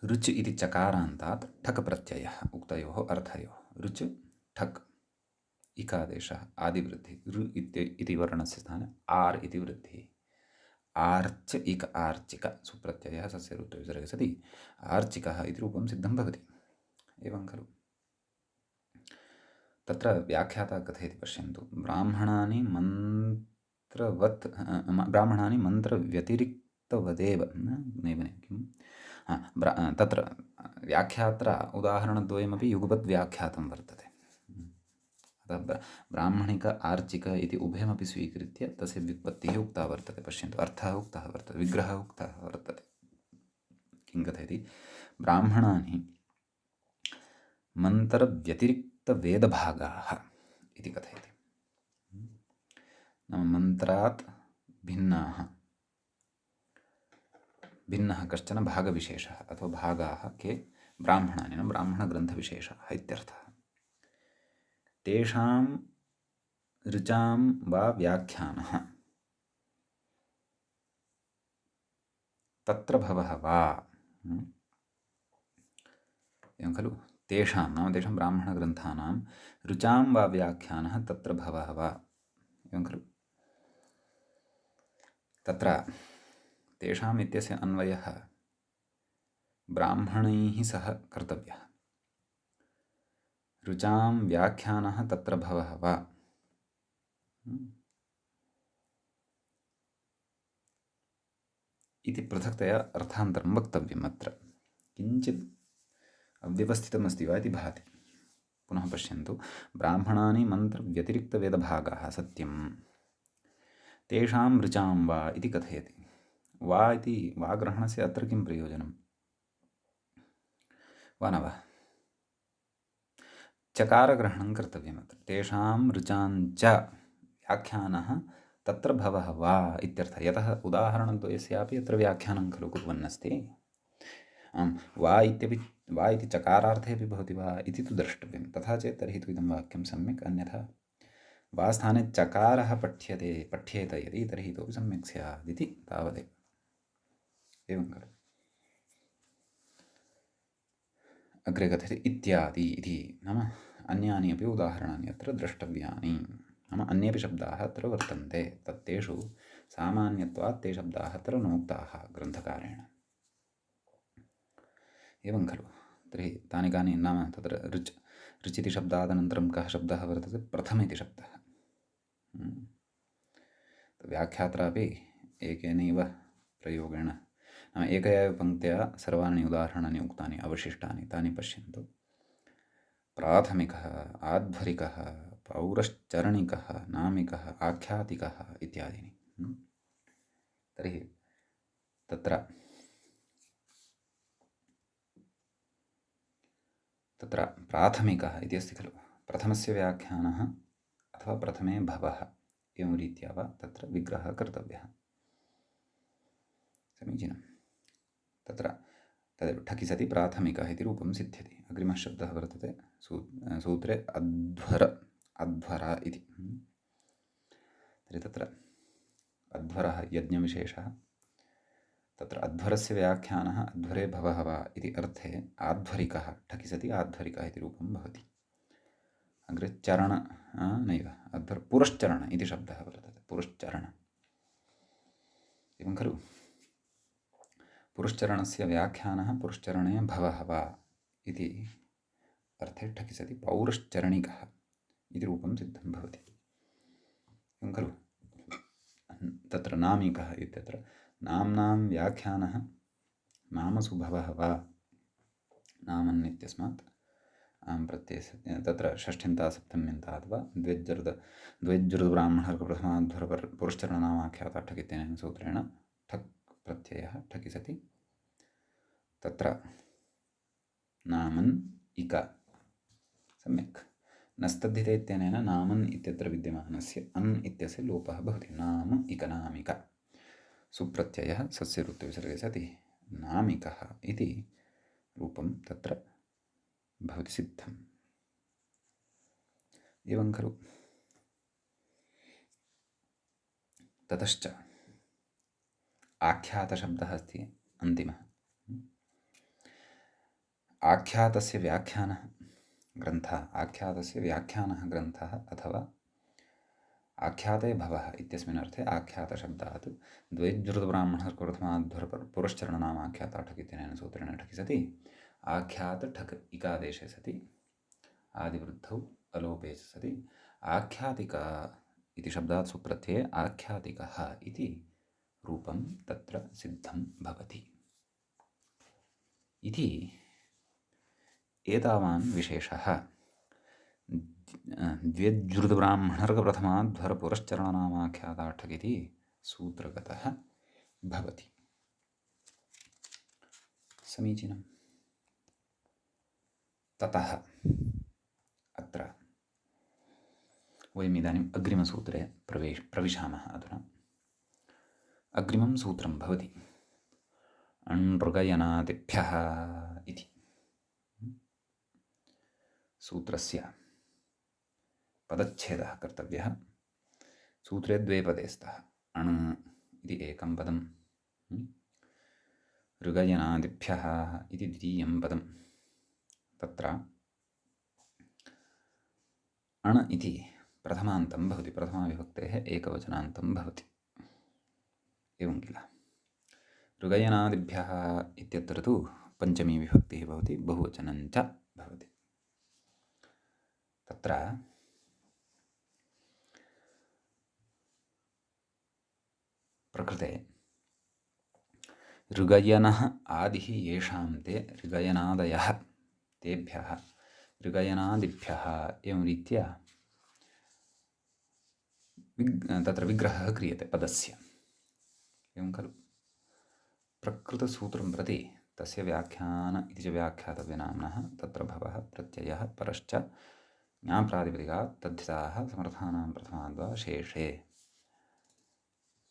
ऋच् इति चकारान्तात् ठक् प्रत्ययः उक्तयोः अर्थयोः। ऋच् ठक् इकादेशः आदिवृद्धिः, ऋ इति वर्णस्य स्थाने आर् इति वृद्धिः। आर्च् इक आर्चिक सुप्रत्ययः सस्य ऋत्विसर्गे सति आर्चिकः इति रूपं सिद्धं भवति। एवं खलु तत्र व्याख्याता कथयति पश्यन्तु। ब्राह्मणानि मन्त्रव्यतिरिक्तवदेव नैव किं तत्र व्याख्यात्र उदाहरणद्वयमपि युगपत् व्याख्यातं वर्तते। अतः ब्राह्मणिक आर्चिक इति उभयमपि स्वीकृत्य तस्य व्युत्पत्तिः उक्ता वर्तते। पश्यन्तु, अर्थः उक्तः वर्तते, विग्रहः उक्तः वर्तते। किं कथयति? ब्राह्मणानि मन्त्रव्यतिरिक्तवेदभागाः इति कथयति। नाम मन्त्रात् भिन्नः कश्चन भागविशेषः अथवा भागाः के ब्राह्मणानि, नाम ब्राह्मणग्रन्थविशेषाः इत्यर्थः। तेषां ऋचां वा व्याख्यानः तत्र भवः वा, एवं खलु तेषां नाम तेषां ब्राह्मणग्रन्थानां ऋचां वा व्याख्यानः तत्र भवः वा, एवं खलु तत्र तेषाम् इत्यस्य अन्वयः ब्राह्मणैः सह कर्तव्यः। ऋचां व्याख्यानः तत्र भवः वा इति पृथक्तया अर्थान्तरं वक्तव्यम्। अत्र किञ्चित् अव्यवस्थितमस्ति वा इति भाति। पुनः पश्यन्तु, ब्राह्मणानि मन्त्रव्यतिरिक्तवेदभागाः सत्यं, तेषां ऋचां वा इति कथयति। वा इति वाग्रहणस्य अत्र किं प्रयोजनं? वा न वा? चकारग्रहणं कर्तव्यम् अत्र। तेषां ऋचाञ्च व्याख्यानः तत्र भवः वा इत्यर्थः। यतः उदाहरणद्वयस्यापि अत्र व्याख्यानं खलु कुर्वन्नस्ति। वा इति चकारार्थे अपि भवति वा इति तु द्रष्टव्यं। तथा चेत् तर्हि तु इदं वाक्यं सम्यक्। अन्यथा वा स्थाने चकारः पठ्येत यदि, तर्हि इतोपि सम्यक् स्यात् इति तावदेव। एवं खलु अग्रे कथयति इत्यादि इति, नाम अन्यानि अपि उदाहरणानि अत्र द्रष्टव्यानि। नाम अन्येपि शब्दाः अत्र वर्तन्ते, तत्तेषु सामान्यत्वात् ते शब्दाः अत्र नोक्ताः ग्रन्थकारेण। एवं खलु तर्हि तानि कानि नाम तत्र ऋच् इति शब्दादनन्तरं कः शब्दः वर्तते? प्रथम इति शब्दः। व्याख्यात्रापि एकेनैव प्रयोगेण नाम एकया एव पङ्क्त्या सर्वाणि उदाहरणानि उक्तानि अवशिष्टानि तानि पश्यन्तु। प्राथमिकः, आध्वरिकः, पौरश्चरणिकः, नामिकः, आख्यातिकः इत्यादीनि। तर्हि तत्र प्राथमिकः इति अस्ति खलु, प्रथमस्य व्याख्यानः अथवा प्रथमे भवः, एवं रीत्या वा तत्र विग्रहः कर्तव्यः। समीचीनं। तत्र तदेव ठकि सति प्राथमिकः इति रूपं सिद्ध्यति। अग्रिमः शब्दः वर्तते सूत्रे अध्वरा इति। तर्हि तत्र अध्वरः यज्ञविशेषः, तत्र अध्वरस्य व्याख्यानः अध्वरे भवः वा इति अर्थे आध्वरिकः, ठकि सति आध्वरिकः इति रूपं भवति। अग्रे चरण नैव अध्वर पुरश्चरण इति शब्दः वर्तते, पुरश्चरण। एवं खलु पुरश्चरणस्य व्याख्यानः पुरश्चरणे भवः वा इति अर्थे ठकि सति पौरश्चरणिकः इति रूपं सिद्धं भवति। एवं खलु तत्र नामिकः इत्यत्र नाम्नां व्याख्यानः नामसु भवः वा, नामन्नित्यस्मात् प्रत्ययस्य तत्र षष्ठ्यन्ता सप्तम्यन्तात् वा द्वैज्जुर्ब्राह्मणः पुरश्चरणनामाख्यातः ठक् इत्यनेन सूत्रेण ठक् प्रत्ययः ठकि सति तत्र नामन् इक सम्यक् नस्तद्धिते इत्यनेन नामन् इत्यत्र विद्यमानस्य अन् इत्यस्य लोपः भवति। नाम इकनामिक सुप्रत्ययः सस्य ऋत्विसर्गे सति नामिकः इति रूपं तत्र भवति सिद्धम्। एवं खलु। ततश्च आख्यातशब्दः अस्ति अन्तिमः। आख्यातस्य व्याख्यानः ग्रन्थः, आख्यातस्य व्याख्यानः ग्रन्थः अथवा आख्याते भवः इत्यस्मिन् अर्थे आख्यातशब्दात् द्वैज्रुतब्राह्मणः प्रथमाध्वर पुरश्चरणनामाख्याताठक् इत्यनेन सूत्रेण ठकि सति आख्यातठक् इकादेशे सति आदिवृद्धौ अलोपे च सति आख्यातिका इति शब्दात् सुप्रत्यये आख्यातिकः इति रूपं तत्र सिद्धं भवति इति एतावान् विशेषः द्व्यज्रुतब्राह्मणर्कप्रथमाध्वरपुरश्चरणनामाख्याताठक् इति सूत्रगतः भवति। समीचीनं। ततः अत्र वयम् इदानीम् अग्रिमसूत्रे प्रविशामः। अधुना अग्रिमं सूत्रं भवति अण्ऋगयनादिभ्यः इति। सूत्रस्य पदच्छेदः कर्तव्यः। सूत्रे द्वे पदे स्तः। अण् इति एकं पदं, ऋगयनादिभ्यः इति द्वितीयं पदं। तत्र अण् इति प्रथमान्तं भवति, प्रथमाविभक्तेः एकवचनान्तं भवति। एवं किल। ऋगयनादिभ्यः इत्यत्र तु पञ्चमी विभक्तिः भवति, बहुवचनं च भवति। तत्र प्रकृते ऋगयनः आदिः येषां ते ऋगयनादयः तेभ्यः ऋगयनादिभ्यः एवं रीत्या तत्र विग्रहः क्रियते पदस्य। एवं खलु। प्रकृतसूत्रं प्रति तस्य व्याख्यान इति च व्याख्यातव्यनाम्नः तत्र भवः प्रत्ययः परश्च ज्ञाप्रातिपदिकात् तद्धिताः समर्थानां प्रथमाद्वा शेषे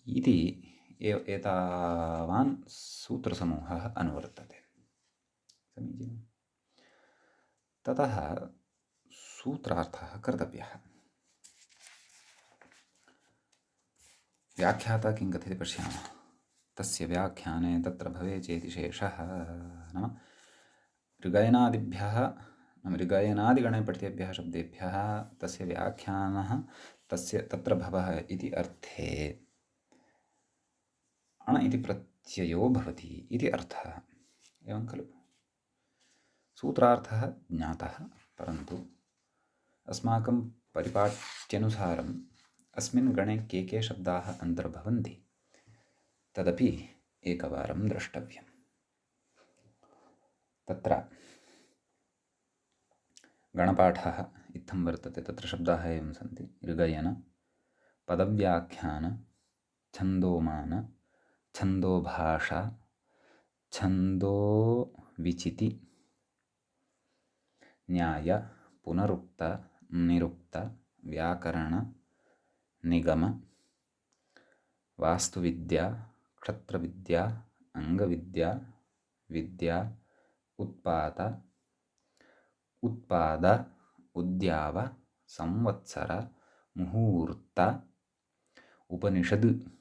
इति एतावान् सूत्रसमूहः अनुवर्तते। समीचीनं। ततः सूत्रार्थः कर्तव्यः। व्याख्याता किं कथयति पश्यामः। तस्य व्याख्याने तत्र भवे चेति शेषः नाम ऋगयनादिभ्यः नाम ऋगयनादिगणे पठितेभ्यः शब्देभ्यः तस्य व्याख्यानः तस्य तत्र भवः इति अर्थे अण इति प्रत्ययो भवति इति अर्थः। एवं खलु। सूत्रार्थः ज्ञातः, परन्तु अस्माकं परिपाट्यनुसारम् अस्मिन् गणे के शब्दाः अन्तर्भवन्ति तदपि एकवारं द्रष्टव्यम्। तत्र गणपाठः इत्थं वर्तते। तत्र शब्दाः एवं सन्ति। ऋगयन, पदव्याख्यान, छन्दोमान, छन्दोभाषा, छन्दोविचिति, न्याय, पुनरुक्त, निरुक्त, व्याकरण, निगम, वास्तुविद्या, क्षत्रविद्या, अंगविद्या, विद्या, उत्पात, उत्पाद, उद्याव, संवत्सर, मुहूर्त, उपनिषद,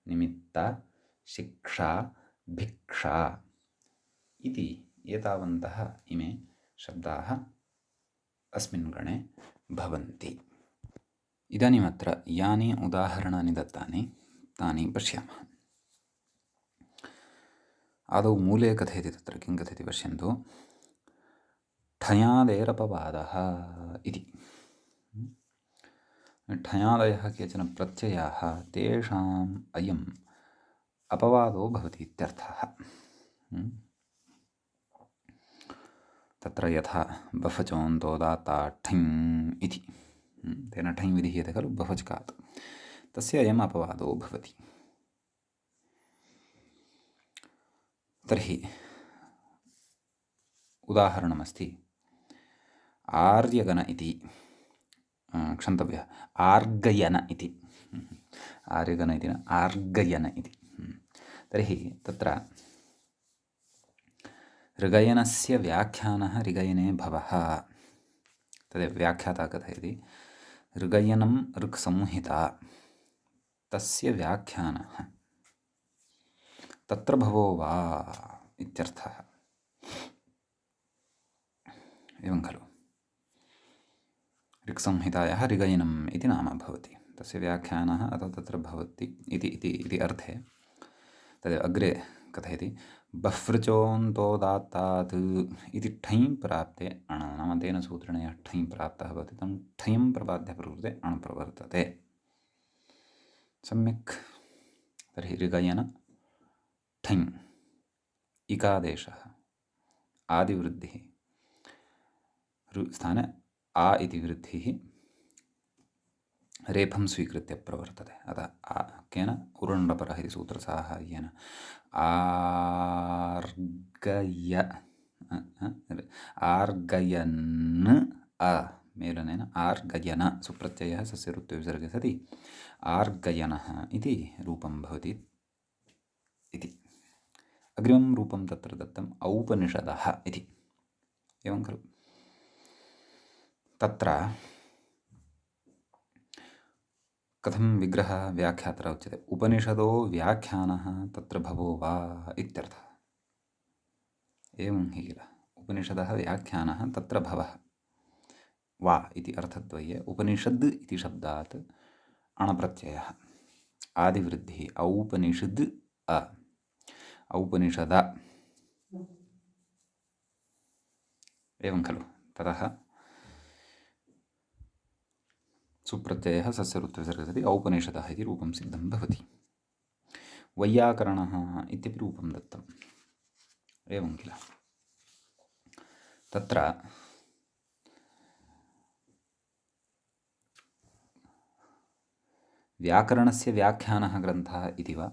निमित्त, शिक्षा, भिक्षा इति एतावन्तः इमे शब्दाः अस्मिन् गणे भवन्ति। इदानीमत्र यानि उदाहरणानि दत्तानि तानि पश्यामः। आदौ मूले कथयति। तत्र किं कथयति पश्यन्तु। ठयादेरपवादः इति। ठयादयः केचन प्रत्ययाः तेषाम् अयम् अपवादो भवति इत्यर्थः। तत्र यथा बफचोन्तोदात्ता ठञ् इति तेन ठञ् विधीयते खलु बफचकात्, तस्य अयम् अपवादो भवति। तर्हि उदाहरणमस्ति। आर्यगण इति, क्षन्तव्यः, आर्गयन इति। आर्यगण इति न, आर्गयन इति। तर्हि तत्र ऋगयनस्य व्याख्यानः ऋगयने भवः। तदेव व्याख्याता कथयति ऋगयनं ऋक्संहिता तस्य व्याख्यानः तत्र भवो वा इत्यर्थः। एवं खलु ऋक्संहितायाः ऋगयनम् इति नाम भवति, तस्य व्याख्यानः अथवा तत्र भवति इति अर्थे। तदेव अग्रे कथयति बह्वृचोऽन्तोदात्तात् इति ठञ् प्राप्ते अण, नाम तेन सूत्रेण यः ठञ् प्राप्तः भवति तं ठञ् प्रपाद्य प्रकृते अण् प्रवर्तते। सम्यक्। तर्हि ऋगयन ठञ् इकादेशः आदिवृद्धिः स्थाने आ इति वृद्धिः रेफं स्वीकृत्य प्रवर्तते। अतः केन उरुण्डपरः इति सूत्रसाहाय्येन आर्गयन् मेलनेन आर्गयन सुप्रत्ययः सस्य ऋत्वविसर्गे सति आर्गयनः इति रूपं भवति इति। अग्रिमं रूपं तत्र दत्तम् औपनिषदः इति। एवं खलु तत्र कथं विग्रहः व्याख्यात्र उच्यते उपनिषदो व्याख्यानः तत्र भवो वा इत्यर्थः। एवं हि किल उपनिषदः व्याख्यानः तत्र भवः वा इति अर्थद्वये उपनिषद् इति शब्दात् अणप्रत्ययः आदिवृद्धिः औपनिषद् औपनिषद एवं खलु ततः सुप्रत्ययः सस्य ऋत्वविसर्गे सति औपनिषदः इति रूपं सिद्धं भवति। वैयाकरणः इत्यपि रूपं दत्तम्। एवं किल तत्र व्याकरणस्य व्याख्यानः ग्रन्थः इति वा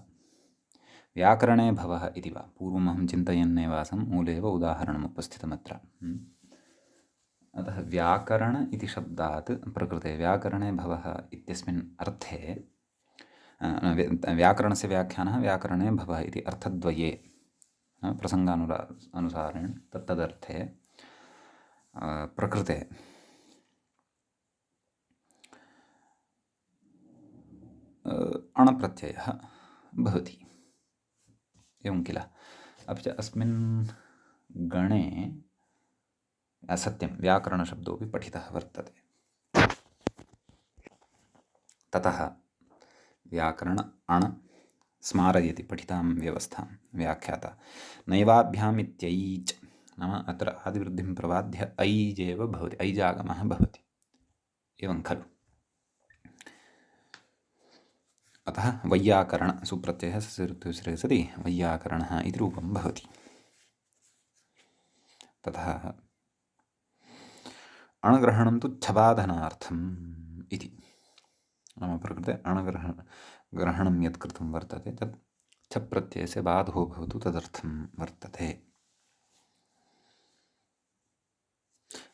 व्याकरणे भवः इति वा पूर्वमहं चिन्तयन्नेव आसं, मूलेव उदाहरणम् उपस्थितमत्र। अतः व्याकरण इति शब्दात् प्रकृते व्याकरणे भवः इत्यस्मिन् अर्थे व्याकरणस्य व्याख्यानः व्याकरणे भवः इति अर्थद्वये प्रसङ्गानुसारेण तदर्थे प्रकृते अणप्रत्ययः भवति। एवं किल अपि च अस्मिन् गणे सत्यं व्याकरणशब्दोऽपि पठितः वर्तते। ततः व्याकरण अण स्मारयति पठितां व्यवस्थां व्याख्याता नैवाभ्याम् इत्यैच्, नाम अत्र आदिवृद्धिं प्रबाद्य ऐजेव भवति, ऐजागमः भवति। एवं खलु अतः वैयाकरण सुप्रत्ययः सस्य ऋत्वविसर्गे सति वैयाकरणः इति रूपं भवति। ततः अणग्रहणं तु छबाधनार्थम् इति, नाम प्रकृते अणग्रहणं यत् कृतं वर्तते तत् छप्रत्ययस्य बाधो भवतु तदर्थं वर्तते।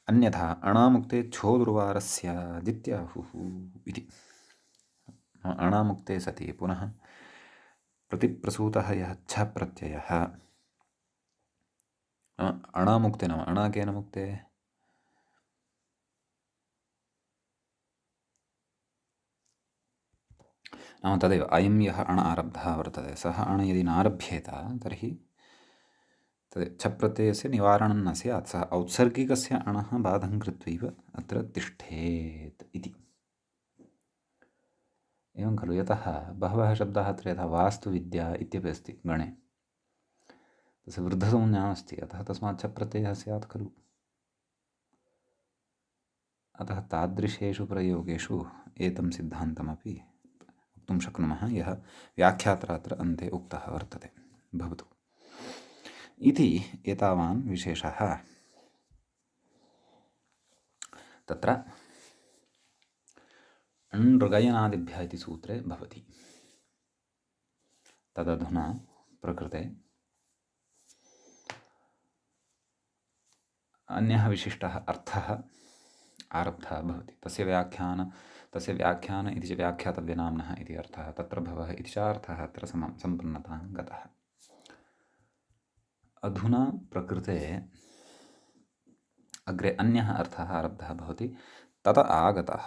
अन्यथा अणामुक्ते छोदुर्वारस्यादित्याहुः इति। अणामुक्ते सति पुनः प्रतिप्रसूतः यः छप्रत्ययः अणामुक्ते नाम अणा केन मुक्ते नाम तदेव अयं यः अण आरब्धः वर्तते सः अण यदि नारभ्येत तर्हि तद् छप्रत्ययस्य निवारणं न स्यात्, सः औत्सर्गिकस्य अणः बाधं कृत्वैव अत्र तिष्ठेत् इति। एवं खलु यतः बहवः शब्दाः अत्र यथा वास्तुविद्या इत्यपि अस्ति गणे, तस्य वृद्धसंज्ञा अस्ति, अतः तस्मात् छप्रत्ययः स्यात् खलु। अतः तादृशेषु प्रयोगेषु एतं सिद्धान्तमपि वक्तुं शक्नुमः यः व्याख्यात्रा अत्र अन्ते उक्तः वर्तते भवतु इति। एतावान् विशेषः तत्र णृगयनादिभ्यः इति सूत्रे भवति। तदधुना प्रकृते अन्यः विशिष्टः अर्थः आरब्धः भवति। तस्य व्याख्यान इति च व्याख्यातव्यनाम्नः इति अर्थः, तत्र भवः इति च अर्थः अत्र सम्पन्नतां गतः। अधुना प्रकृते अग्रे अन्यः अर्थः आरब्धः भवति। तत आगतः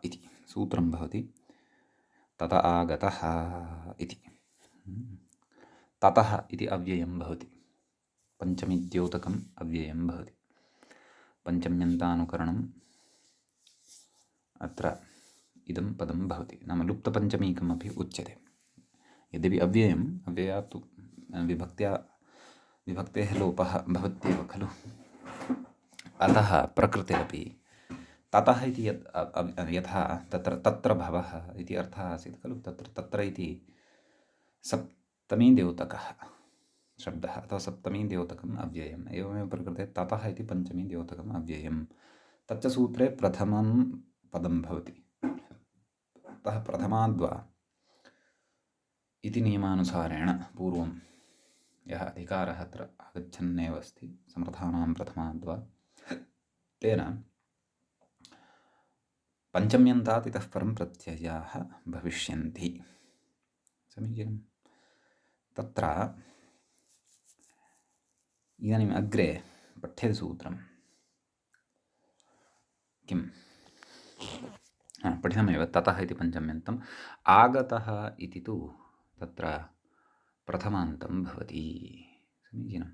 इति सूत्रं भवति। तत आगतः इति ततः इति अव्ययं भवति। पञ्चमी द्योतकम् अव्ययं भवति। पञ्चम्यन्तानुकरणम् अत्र इदं पदं भवति। नाम लुप्तपञ्चमीकमपि उच्यते। यद्यपि अव्ययम् अव्ययात् तु विभक्तेः लोपः भवत्येव खलु। अतः प्रकृतिरपि ततः इति यथा तत्र भवः इति अर्थः आसीत् खलु। तत्र इति सप्तमी द्योतकः शब्दः अथवा सप्तमी द्योतकम् अव्ययम्। एवमेव प्रकृते ततः इति पञ्चमी द्योतकम् अव्ययम्। तच्च सूत्रे प्रथमं पदं भवति। अतः प्रथमाद्वा इति नियमानुसारेण पूर्वं यः अधिकारः अत्र आगच्छन्नेव अस्ति समर्थानां प्रथमाद्वा, तेन पञ्चम्यन्तात् इतः परं प्रत्ययाः भविष्यन्ति। समीचीनं। तत्र इदानीम् अग्रे पठ्यते सूत्रं किं पठितमेव। ततः इति पञ्चम्यन्तम्, आगतः इति तु तत्र प्रथमान्तं भवति। समीचीनं।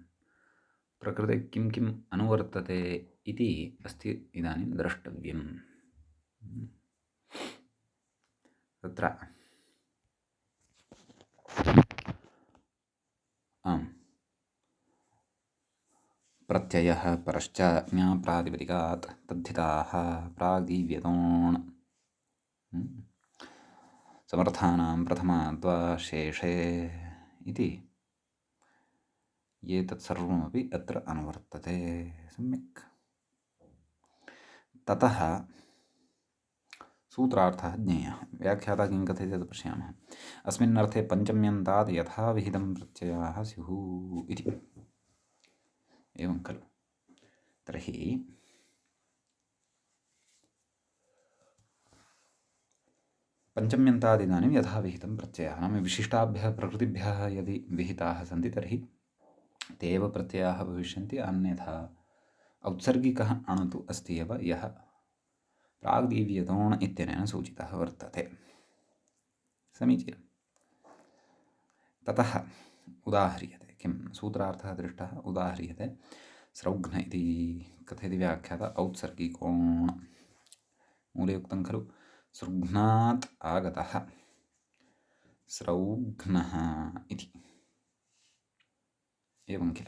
प्रकृते किं किम् अनुवर्तते इति अस्ति इदानीं द्रष्टव्यम्। तत्र प्रत्ययः परश्च ज्ञाप्रातिपदिकात् तद्धिताः प्राग्दीव्यतोण् समर्थानां प्रथमाद्वा शेषे इति एतत् सर्वमपि अत्र अनुवर्तते। सम्यक्। ततः सूत्रार्थः ज्ञेयः। व्याख्याता किं कथयति तत् पश्यामः। अस्मिन् अर्थे पञ्चम्यन्तात् यथाविहितं प्रत्ययाः स्युः इति। एवं खलु। तर्हि पञ्चम्यन्तात् इदानीं यथाविहितं प्रत्ययः नाम विशिष्टाभ्यः प्रकृतिभ्यः यदि विहिताः सन्ति तर्हि ते एव प्रत्ययाः भविष्यन्ति। अन्यथा औत्सर्गिकः अण् तु अस्ति एव, यः प्राग्दीव्यतोण् इत्यनेन सूचितः वर्तते। समीचीनं। ततः उदाह्रियते। किं सूत्रार्थः दृष्टः, उदाह्रियते। स्रौघ्न इति कथयति व्याख्याता औत्सर्गिकोण्। मूले उक्तं खलु सृघ्नात् आगतः स्रौघ्नः इति। एवं किल।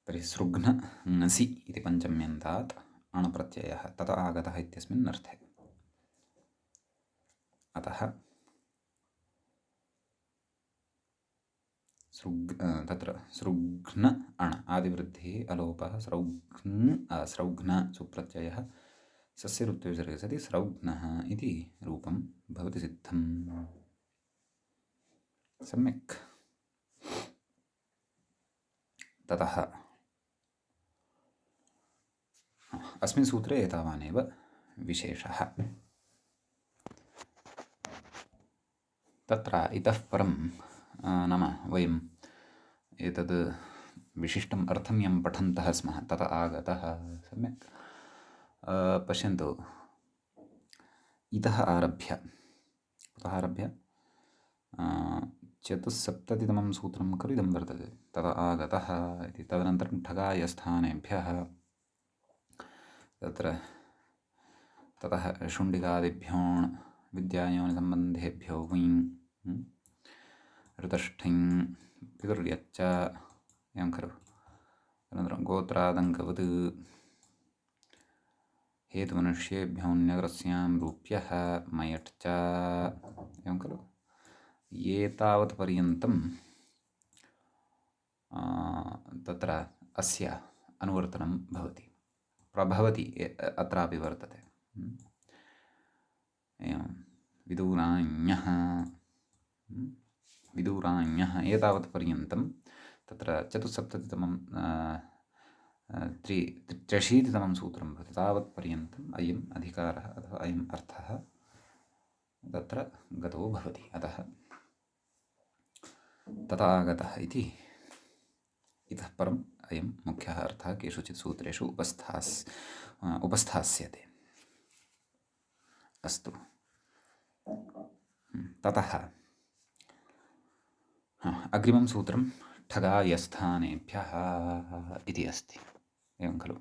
तर्हि सृघ्न ङसि इति पञ्चम्यन्तात् अणप्रत्ययः तत आगतः इत्यस्मिन् अर्थे। अतः तत्र सृघ्न अण् आदिवृद्धिः अलोपः स्रौघ्न सुप्रत्ययः सस्य ऋत्वे विसर्गे सति स्रौघ्नः इति रूपं भवति सिद्धम्। सम्यक्। ततः अस्मिन् सूत्रे एतावानेव विशेषः। तत्र इतः परं नाम वयम् एतद् विशिष्टम् अर्थं यं पठन्तः स्मः तत आगतः। सम्यक् पश्यन्तु। इतः आरभ्य कुतः आरभ्य चतुस्सप्ततितमं सूत्रं खलु इदं वर्तते। तत आगतः इति। तदनन्तरं ठगायस्थानेभ्यः तत्र ततः शुण्डिकादिभ्योऽण् विद्यायोनिसम्बन्धेभ्यो वुञ् ऋतष्ठिं पितुर्यच्च एवं खलु। अनन्तरं गोत्रादङ्कवत् हेतुमनुष्येभ्योऽन्यग्रस्यां रूप्यः मयट्च एवं खलु। एतावत् पर्यन्तं तत्र अस्य अनुवर्तनं भवति, प्रभवति। अत्रापि वर्तते। एवं विदूराण्यः एतावत् पर्यन्तं तत्र चतुस्सप्ततितमं 83तमं सूत्रं भवति। तावत्पर्यन्तम् अयम् अधिकारः अथवा अयम् अर्थः तत्र गतो भवति। अतः तथा आगतः इति इतः परम् अयं मुख्यः अर्थः केषुचित् सूत्रेषु उपस्थास्यते। अस्तु, ततः अग्रिमं सूत्रं ठगायस्थानेभ्यः इति अस्ति। एवं खलु?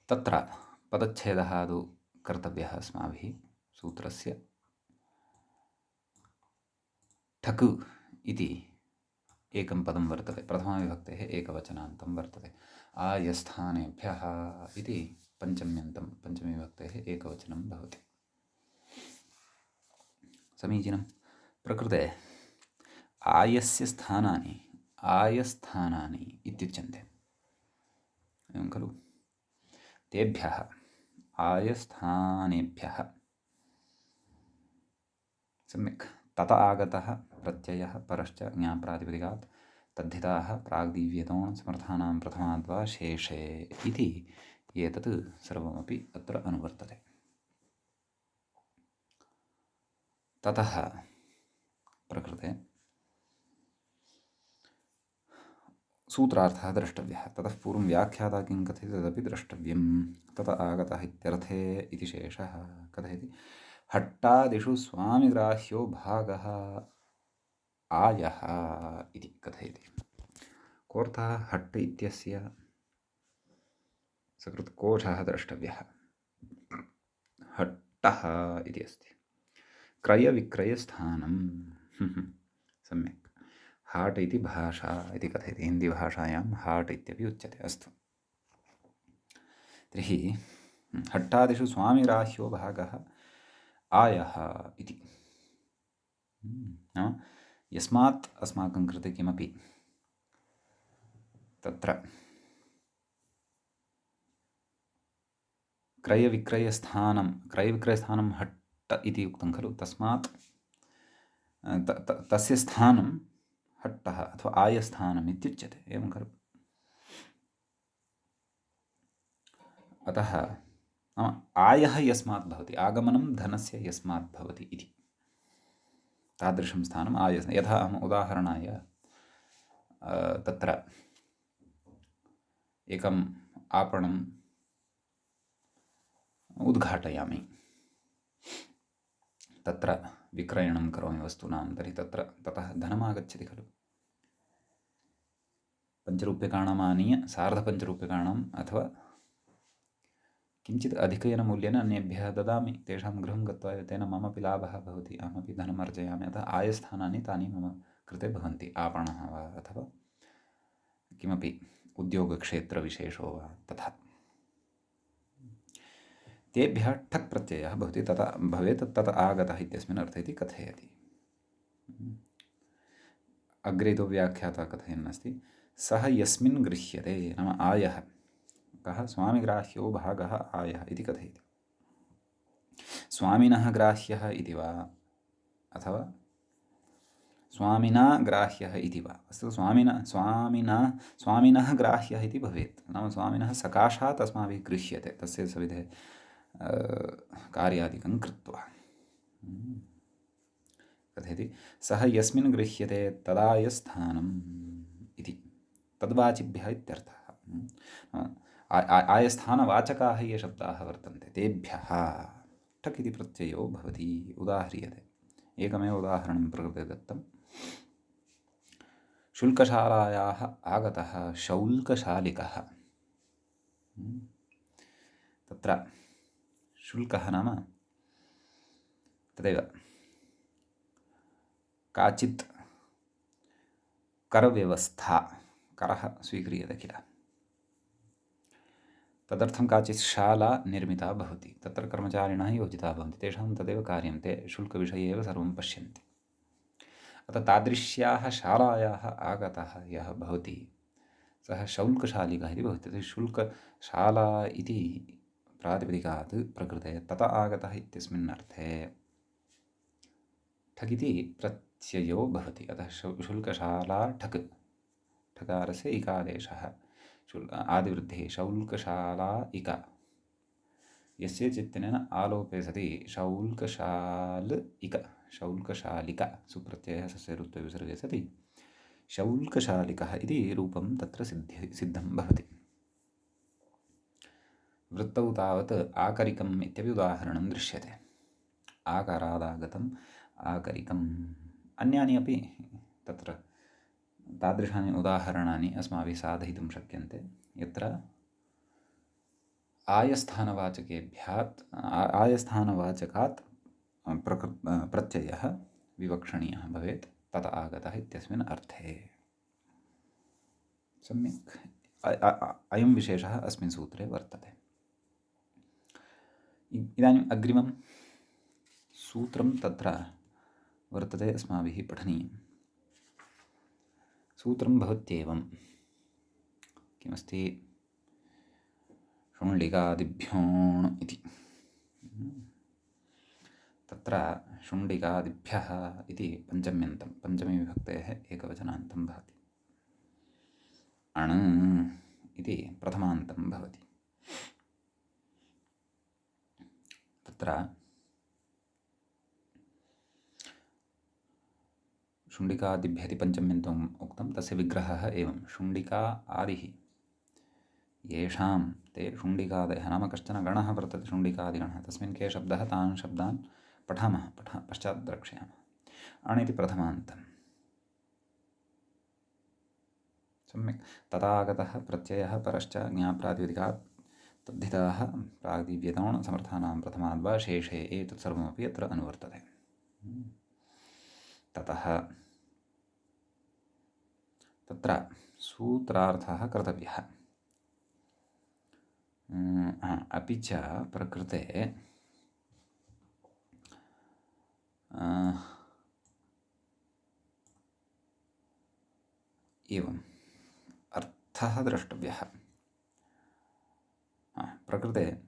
तत्र पदच्छेदः आदौ कर्तव्यः अस्माभिः। सूत्रस्य ठक् इति एकं पदं वर्तते, प्रथमाविभक्तेः एकवचनान्तं वर्तते। आयस्थानेभ्यः इति पञ्चम्यन्तं, पञ्चमीविभक्तेः एकवचनं भवति। समीचीनं। प्रकृते आयस्य स्थानानि आयस्थानानि इत्युच्यन्ते। एवं खलु? तेभ्यः आयस्थानेभ्यः सम्यक्। तत आगतः प्रत्ययः परश्च ज्ञाप्रातिपदिकात् तद्धिताः प्राग्दीव्यतोन् समर्थानां प्रथमाद्वा शेषे इति एतत् सर्वमपि अत्र अनुवर्तते। ततः प्रकृते सूत्रार्थः द्रष्टव्यः। ततः पूर्वं व्याख्याता किं कथयति तदपि द्रष्टव्यं। तत आगतः इत्यर्थे इति शेषः कथयति हट्टादिषु स्वामिग्राह्यो भागः आयः इति कथयति। कोऽर्थः हट् इत्यस्य सकृत्कोशः द्रष्टव्यः। हट्टः इति अस्ति। क्रयविक्रयस्थानं सम्यक्। हाट् इति भाषा इति कथयति। हिन्दीभाषायां हाट् इत्यपि उच्यते। अस्तु, तर्हि हट्टादिषु स्वामिग्राह्यो भागः आयः इति नाम यस्मात् अस्माकं कृते किमपि तत्र क्रयविक्रयस्थानं हट्ट इति उक्तं खलु, तस्मात् तस्य स्थानं हट्टः अथवा आयस्थानम् इत्युच्यते। एवं खलु? अतः नाम आयः यस्मात् भवति, आगमनं धनस्य यस्मात् भवति इति तादृशं स्थानम् आय। यथा अहम् उदाहरणाय तत्र एकम् आपणम् उद्घाटयामि, तत्र विक्रयणं करोमि वस्तूनां, तर्हि ततः धनम् आगच्छति खलु। 5 रूप्यकाणाम् आनीय 5.5 रूप्यकाणाम् अथवा किञ्चित् अधिकेन मूल्येन अन्येभ्यः ददामि, तेषां गृहं गत्वा तेन ममपि लाभः भवति, अहमपि धनम् अर्जयामि। अतः आयस्थानानि तानि मम कृते भवन्ति, आपणः वा अथवा किमपि उद्योगक्षेत्रविशेषो वा तथा। तेभ्यः ठक् प्रत्ययः भवति, तथा भवेत् तत आगतः इत्यस्मिन् अर्थे इति कथयति। अग्रे तु व्याख्याता कथयन् अस्ति, सः यस्मिन् गृह्यते नाम आयः कः, स्वामिग्राह्यो भागः आयः इति कथयति। स्वामिनः ग्राह्यः इति वा अथवा स्वामिना ग्राह्यः इति वा। अस्तु, स्वामिनः ग्राह्यः इति भवेत्, नाम स्वामिनः सकाशात् अस्माभिः गृह्यते, तस्य सविधे कार्यादिकं कृत्वा। कथयति सः यस्मिन् गृह्यते तदायस्थानम् इति, तद्वाचिभ्यः इत्यर्थः। आयस्थानवाचकाः ये शब्दाः वर्तन्ते तेभ्यः ठक् इति प्रत्ययो भवति, उदाह्रियते। एकमेव उदाहरणं प्रकृते दत्तं। शुल्कशालायाः आगतः शौल्कशालिकः। तत्र शुल्कः नाम तदेव काचित् करव्यवस्था, करः स्वीक्रियते किल, तदर्थं काचित् शाला निर्मिता भवति, तत्र कर्मचारिणः योजिताः भवन्ति, तेषां तदेव कार्यं, ते शुल्कविषये एव सर्वं पश्यन्ति। अतः तादृश्याः शालायाः आगतः यः भवति सः शौल्कशालिकः इति भवति। तर्हि शुल्कशाला इति प्रातिपदिकात् प्रकृते तत आगतः इत्यस्मिन् अर्थे ठक् इति प्रत्ययो भवति। अतः शुल्कशाला ठक्, ठकारस्य इकादेशः आदिवृद्धिः शौल्कशाला इका, यस्य चित्तनेन आलोपे सति शौल्कशाल इक शौल्कशालिक सुप्रत्ययः सस्य ऋत्वे विसर्गे सति शौल्कशालिकः इति रूपं तत्र सिद्धं भवति। वृत्तौ तावत् आकरिकम् इत्यपि उदाहरणं दृश्यते। आकारादागतम् आकरिकम्। अन्यानि अपि तत्र तादृशानि उदाहरणानि अस्माभिः साधयितुं शक्यन्ते, यत्र आयस्थानवाचकात् प्रत्ययः विवक्षणीयः भवेत्, तत आगतः इत्यस्मिन् अर्थे। सम्यक् अयं विशेषः अस्मिन् सूत्रे वर्तते। इदानीम् अग्रिमं सूत्रं तत्र वर्तते, अस्माभिः पठनीयं। सूत्रं भवत्येवं किमस्ति, शुण्डिकादिभ्योण् इति। तत्र शुण्डिकादिभ्यः इति पञ्चम्यन्तं, पञ्चमी विभक्तेः एकवचनान्तं भवति। अण् इति प्रथमान्तं भवति। तत्र शुण्डिकादिभ्यः इति पञ्चम्यन्तम् उक्तं, तस्य विग्रहः एवं। शुण्डिका आदिः येषां ते शुण्डिकादयः, नाम कश्चन गणः वर्तते शुण्डिकादिगणः, तस्मिन् के शब्दः, तान् शब्दान् पठामः, पश्चात् द्रक्ष्यामः। अण् इति प्रथमान्तं। सम्यक्। तथागतः प्रत्ययः परश्च ज्ञाप्रातिपदिकात् तद्धिताः प्राग्दिव्यतोण समर्थानां प्रथमाद्वा शेषे एतत् सर्वमपि अत्र अनुवर्तते। ततः तत्र सूत्रार्थः कर्तव्यः। अपि च प्रकृते एवम् अर्थः द्रष्टव्यः। प्रकृते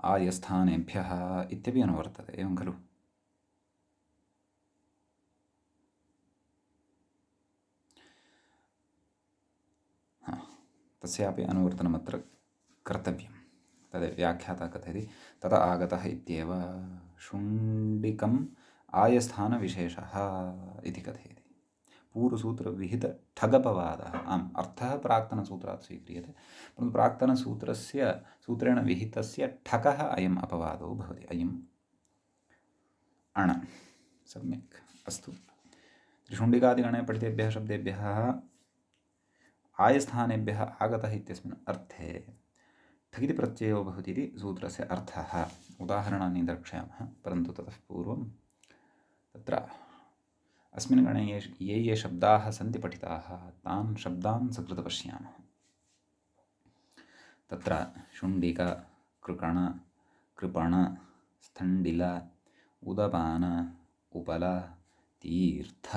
आयस्थानेभ्यः इत्यपि अनुवर्तते, एवं खलु? तस्यापि अनुवर्तनमत्र कर्तव्यं। तद् व्याख्याता कथयति, तत आगतः इत्येव शुण्डिकम् आयस्थानविशेषः इति कथयति। पूर्वसूत्रविहितठगपवादः, आम्, अर्थः प्राक्तनसूत्रात् स्वीक्रियते, परन्तु प्राक्तनसूत्रस्य सूत्रेण विहितस्य ठकः अयम् अपवादो भवति, अयम् अण्। सम्यक्, अस्तु। त्रिशुण्डिकादिगणे पठितेभ्यः शब्देभ्यः आयस्थानेभ्यः आगतः इत्यस्मिन् अर्थे ठगिति प्रत्ययो भवति इति सूत्रस्य अर्थः। उदाहरणानि द्रक्ष्यामः, परन्तु ततः पूर्वं तत्र अस्मिन् गणे ये शब्दाः सन्ति पठिताः, तान् शब्दान् सकृत् पश्यामः। तत्र शुण्डिक, कृकण, कृपण, स्थण्डिल, उदपान, उपल, तीर्थ,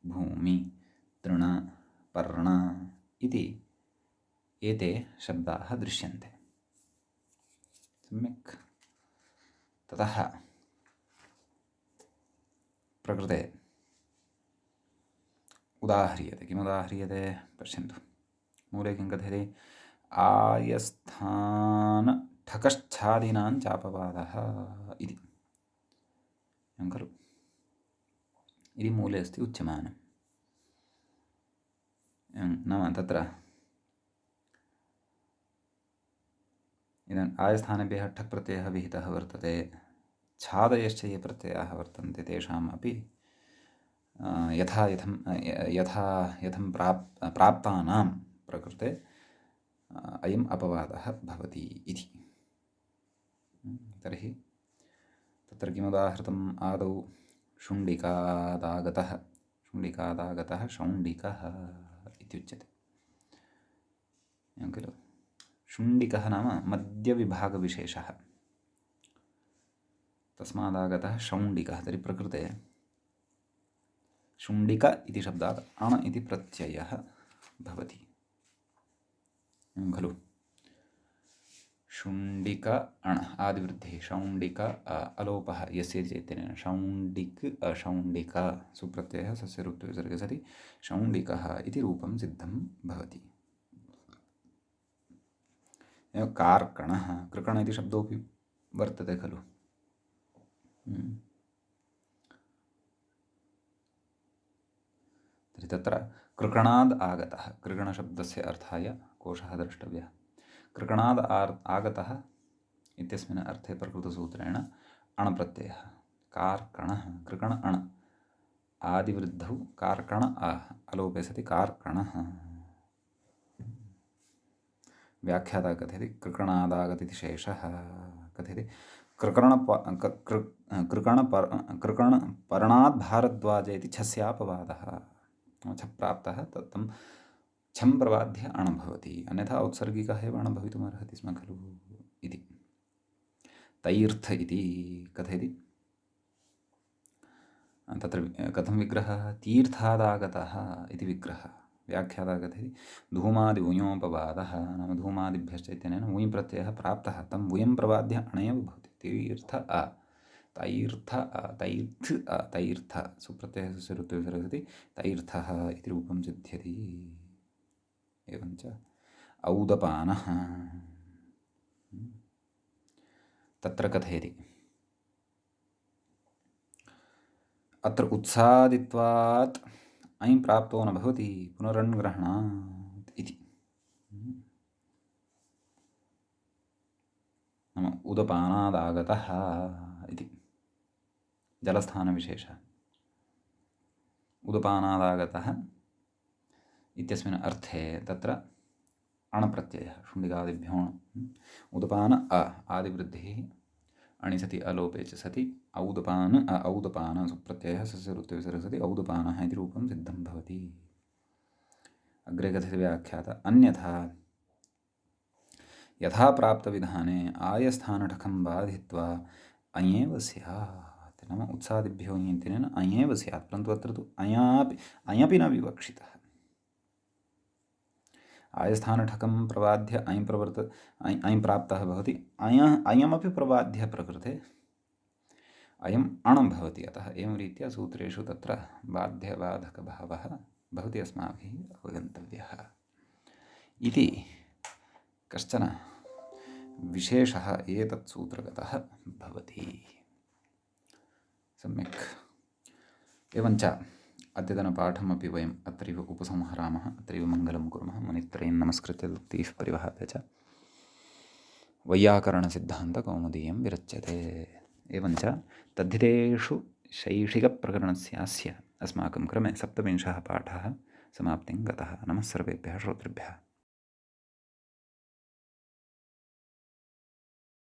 भूमि, तृण, पर्ण इति एते शब्दाः दृश्यन्ते। सम्यक्। ततः प्रकृते उदाह्रियते। किमुदाह्रियते पश्यन्तु। मूले किं कथयति? आयस्थानठकश्चादीनां चापवादः इति, एवं खलु? इति मूले अस्ति उच्यमानम्। नाम तत्र इदानीम् आयस्थानेभ्यः ठक् प्रत्ययः विहितः वर्तते। छादयश्च ये प्रत्ययाः वर्तन्ते, तेषाम् अपि यथा यथं प्राप्तानां प्रकृते अयम् अपवादः भवति इति। तर्हि तत्र किमुदाहृतम्? आदौ शुण्डिकादागतः शौण्डिकः इत्युच्यते, एवं खलु? शुण्डिकः नाम मध्यविभागविशेषः, तस्मादागतः शौण्डिकः। तर्हि प्रकृते शुण्डिक इति शब्दात् अण् इति प्रत्ययः भवति, एवं खलु? शुण्डिक अण् आदिवृद्धिः, शौण्डिक अलोपः यस्य चेत्यनेन, शौण्डिक् अशौण्डिक, सुप्रत्ययः सस्य ऋत्वे विसर्गे सति शौण्डिकः इति रूपं सिद्धं भवति। एवं कार्कणः, कृकण इति शब्दोऽपि वर्तते खलु? तर्हि तत्र कृकणाद् आगतः, कृगणशब्दस्य अर्थाय कोशः द्रष्टव्यः। कृकणाद् आगतः इत्यस्मिन् अर्थे प्रकृतसूत्रेण अणप्रत्ययः, कार्कणः, कृकण अण, आदिवृद्धौ कार्कण अलोपे सति कार्कणः। व्याख्याता कथयति कृकणादागतिति शेषः, कथयति कृकणपर्णात् भारद्वाज इति छस्यापवादः। छप्राप्तः तत्तं छं प्रबाध्य अण भवति, अन्यथा औत्सर्गिकः एव अण भवितुमर्हति स्म खलु इति। तैर्थ इति कथयति तत्र कथं विग्रहः, तीर्थादागतः इति विग्रहः। व्याख्याता कथयति धूमादिवुञोपवादः, नाम धूमादिभ्यश्च इत्यनेन वुञ् प्रत्ययः प्राप्तः, तं वुञं प्रबाध्य अणैव भवति। तीर्थ अ, तैर्थ अ, तैर्थ अ, तैर्थ सुप्रत्ययः सुरुत्वे विसर्जति, तैर्थः इति रूपं सिद्ध्यति। एवञ्च औदपानः, तत्र कथयति अत्र उत्सादित्वात् ऐं प्राप्तो न भवति पुनरण् ग्रहणात् इति। नाम उदपानादागतः इति जलस्थानविशेषः। उदपानादागतः इत्यस्मिन् अर्थे तत्र अणप्रत्ययः शुण्डिकादिभ्यो उदपान अ आदिवृद्धिः अणि सति अलोपे च सति औदपान औदपान सुप्रत्ययः सस्य वृत्ते विसर्जति औदपानः इति रूपं सिद्धं भवति। अग्रे कथयति व्याख्याता अन्यथा यथा प्राप्तविधाने आयस्थानठकं बाधित्वा अयेव स्यात्, नाम उत्सादिभ्यो इत्यनेन अयेव स्यात्, परन्तु अत्र तु अयपि न विवक्षितः। आयस्थानठकं प्रबाध्य ऐं प्राप्तः भवति, अयमपि प्रबाध्य प्रकृते अयम् अणं भवति। अतः एवं रीत्या सूत्रेषु तत्र बाध्यबाधकभावः भवति अस्माभिः अवगन्तव्यः इति कश्चन विशेषः एतत् सूत्रगतः भवति। सम्यक्। एवञ्च अद्यतनपाठमपि वयम् अत्रैव उपसंहरामः, अत्रैव मङ्गलं कुर्मः। मुनित्रयं नमस्कृत्य उक्तीः परिवहाप्य च वैयाकरणसिद्धान्तकौमुदीयं विरच्यते। एवञ्च तद्धितेषु शैक्षिकप्रकरणस्यास्य अस्माकं क्रमे 17 पाठः समाप्तिं गतः। नमः सर्वेभ्यः श्रोतृभ्यः।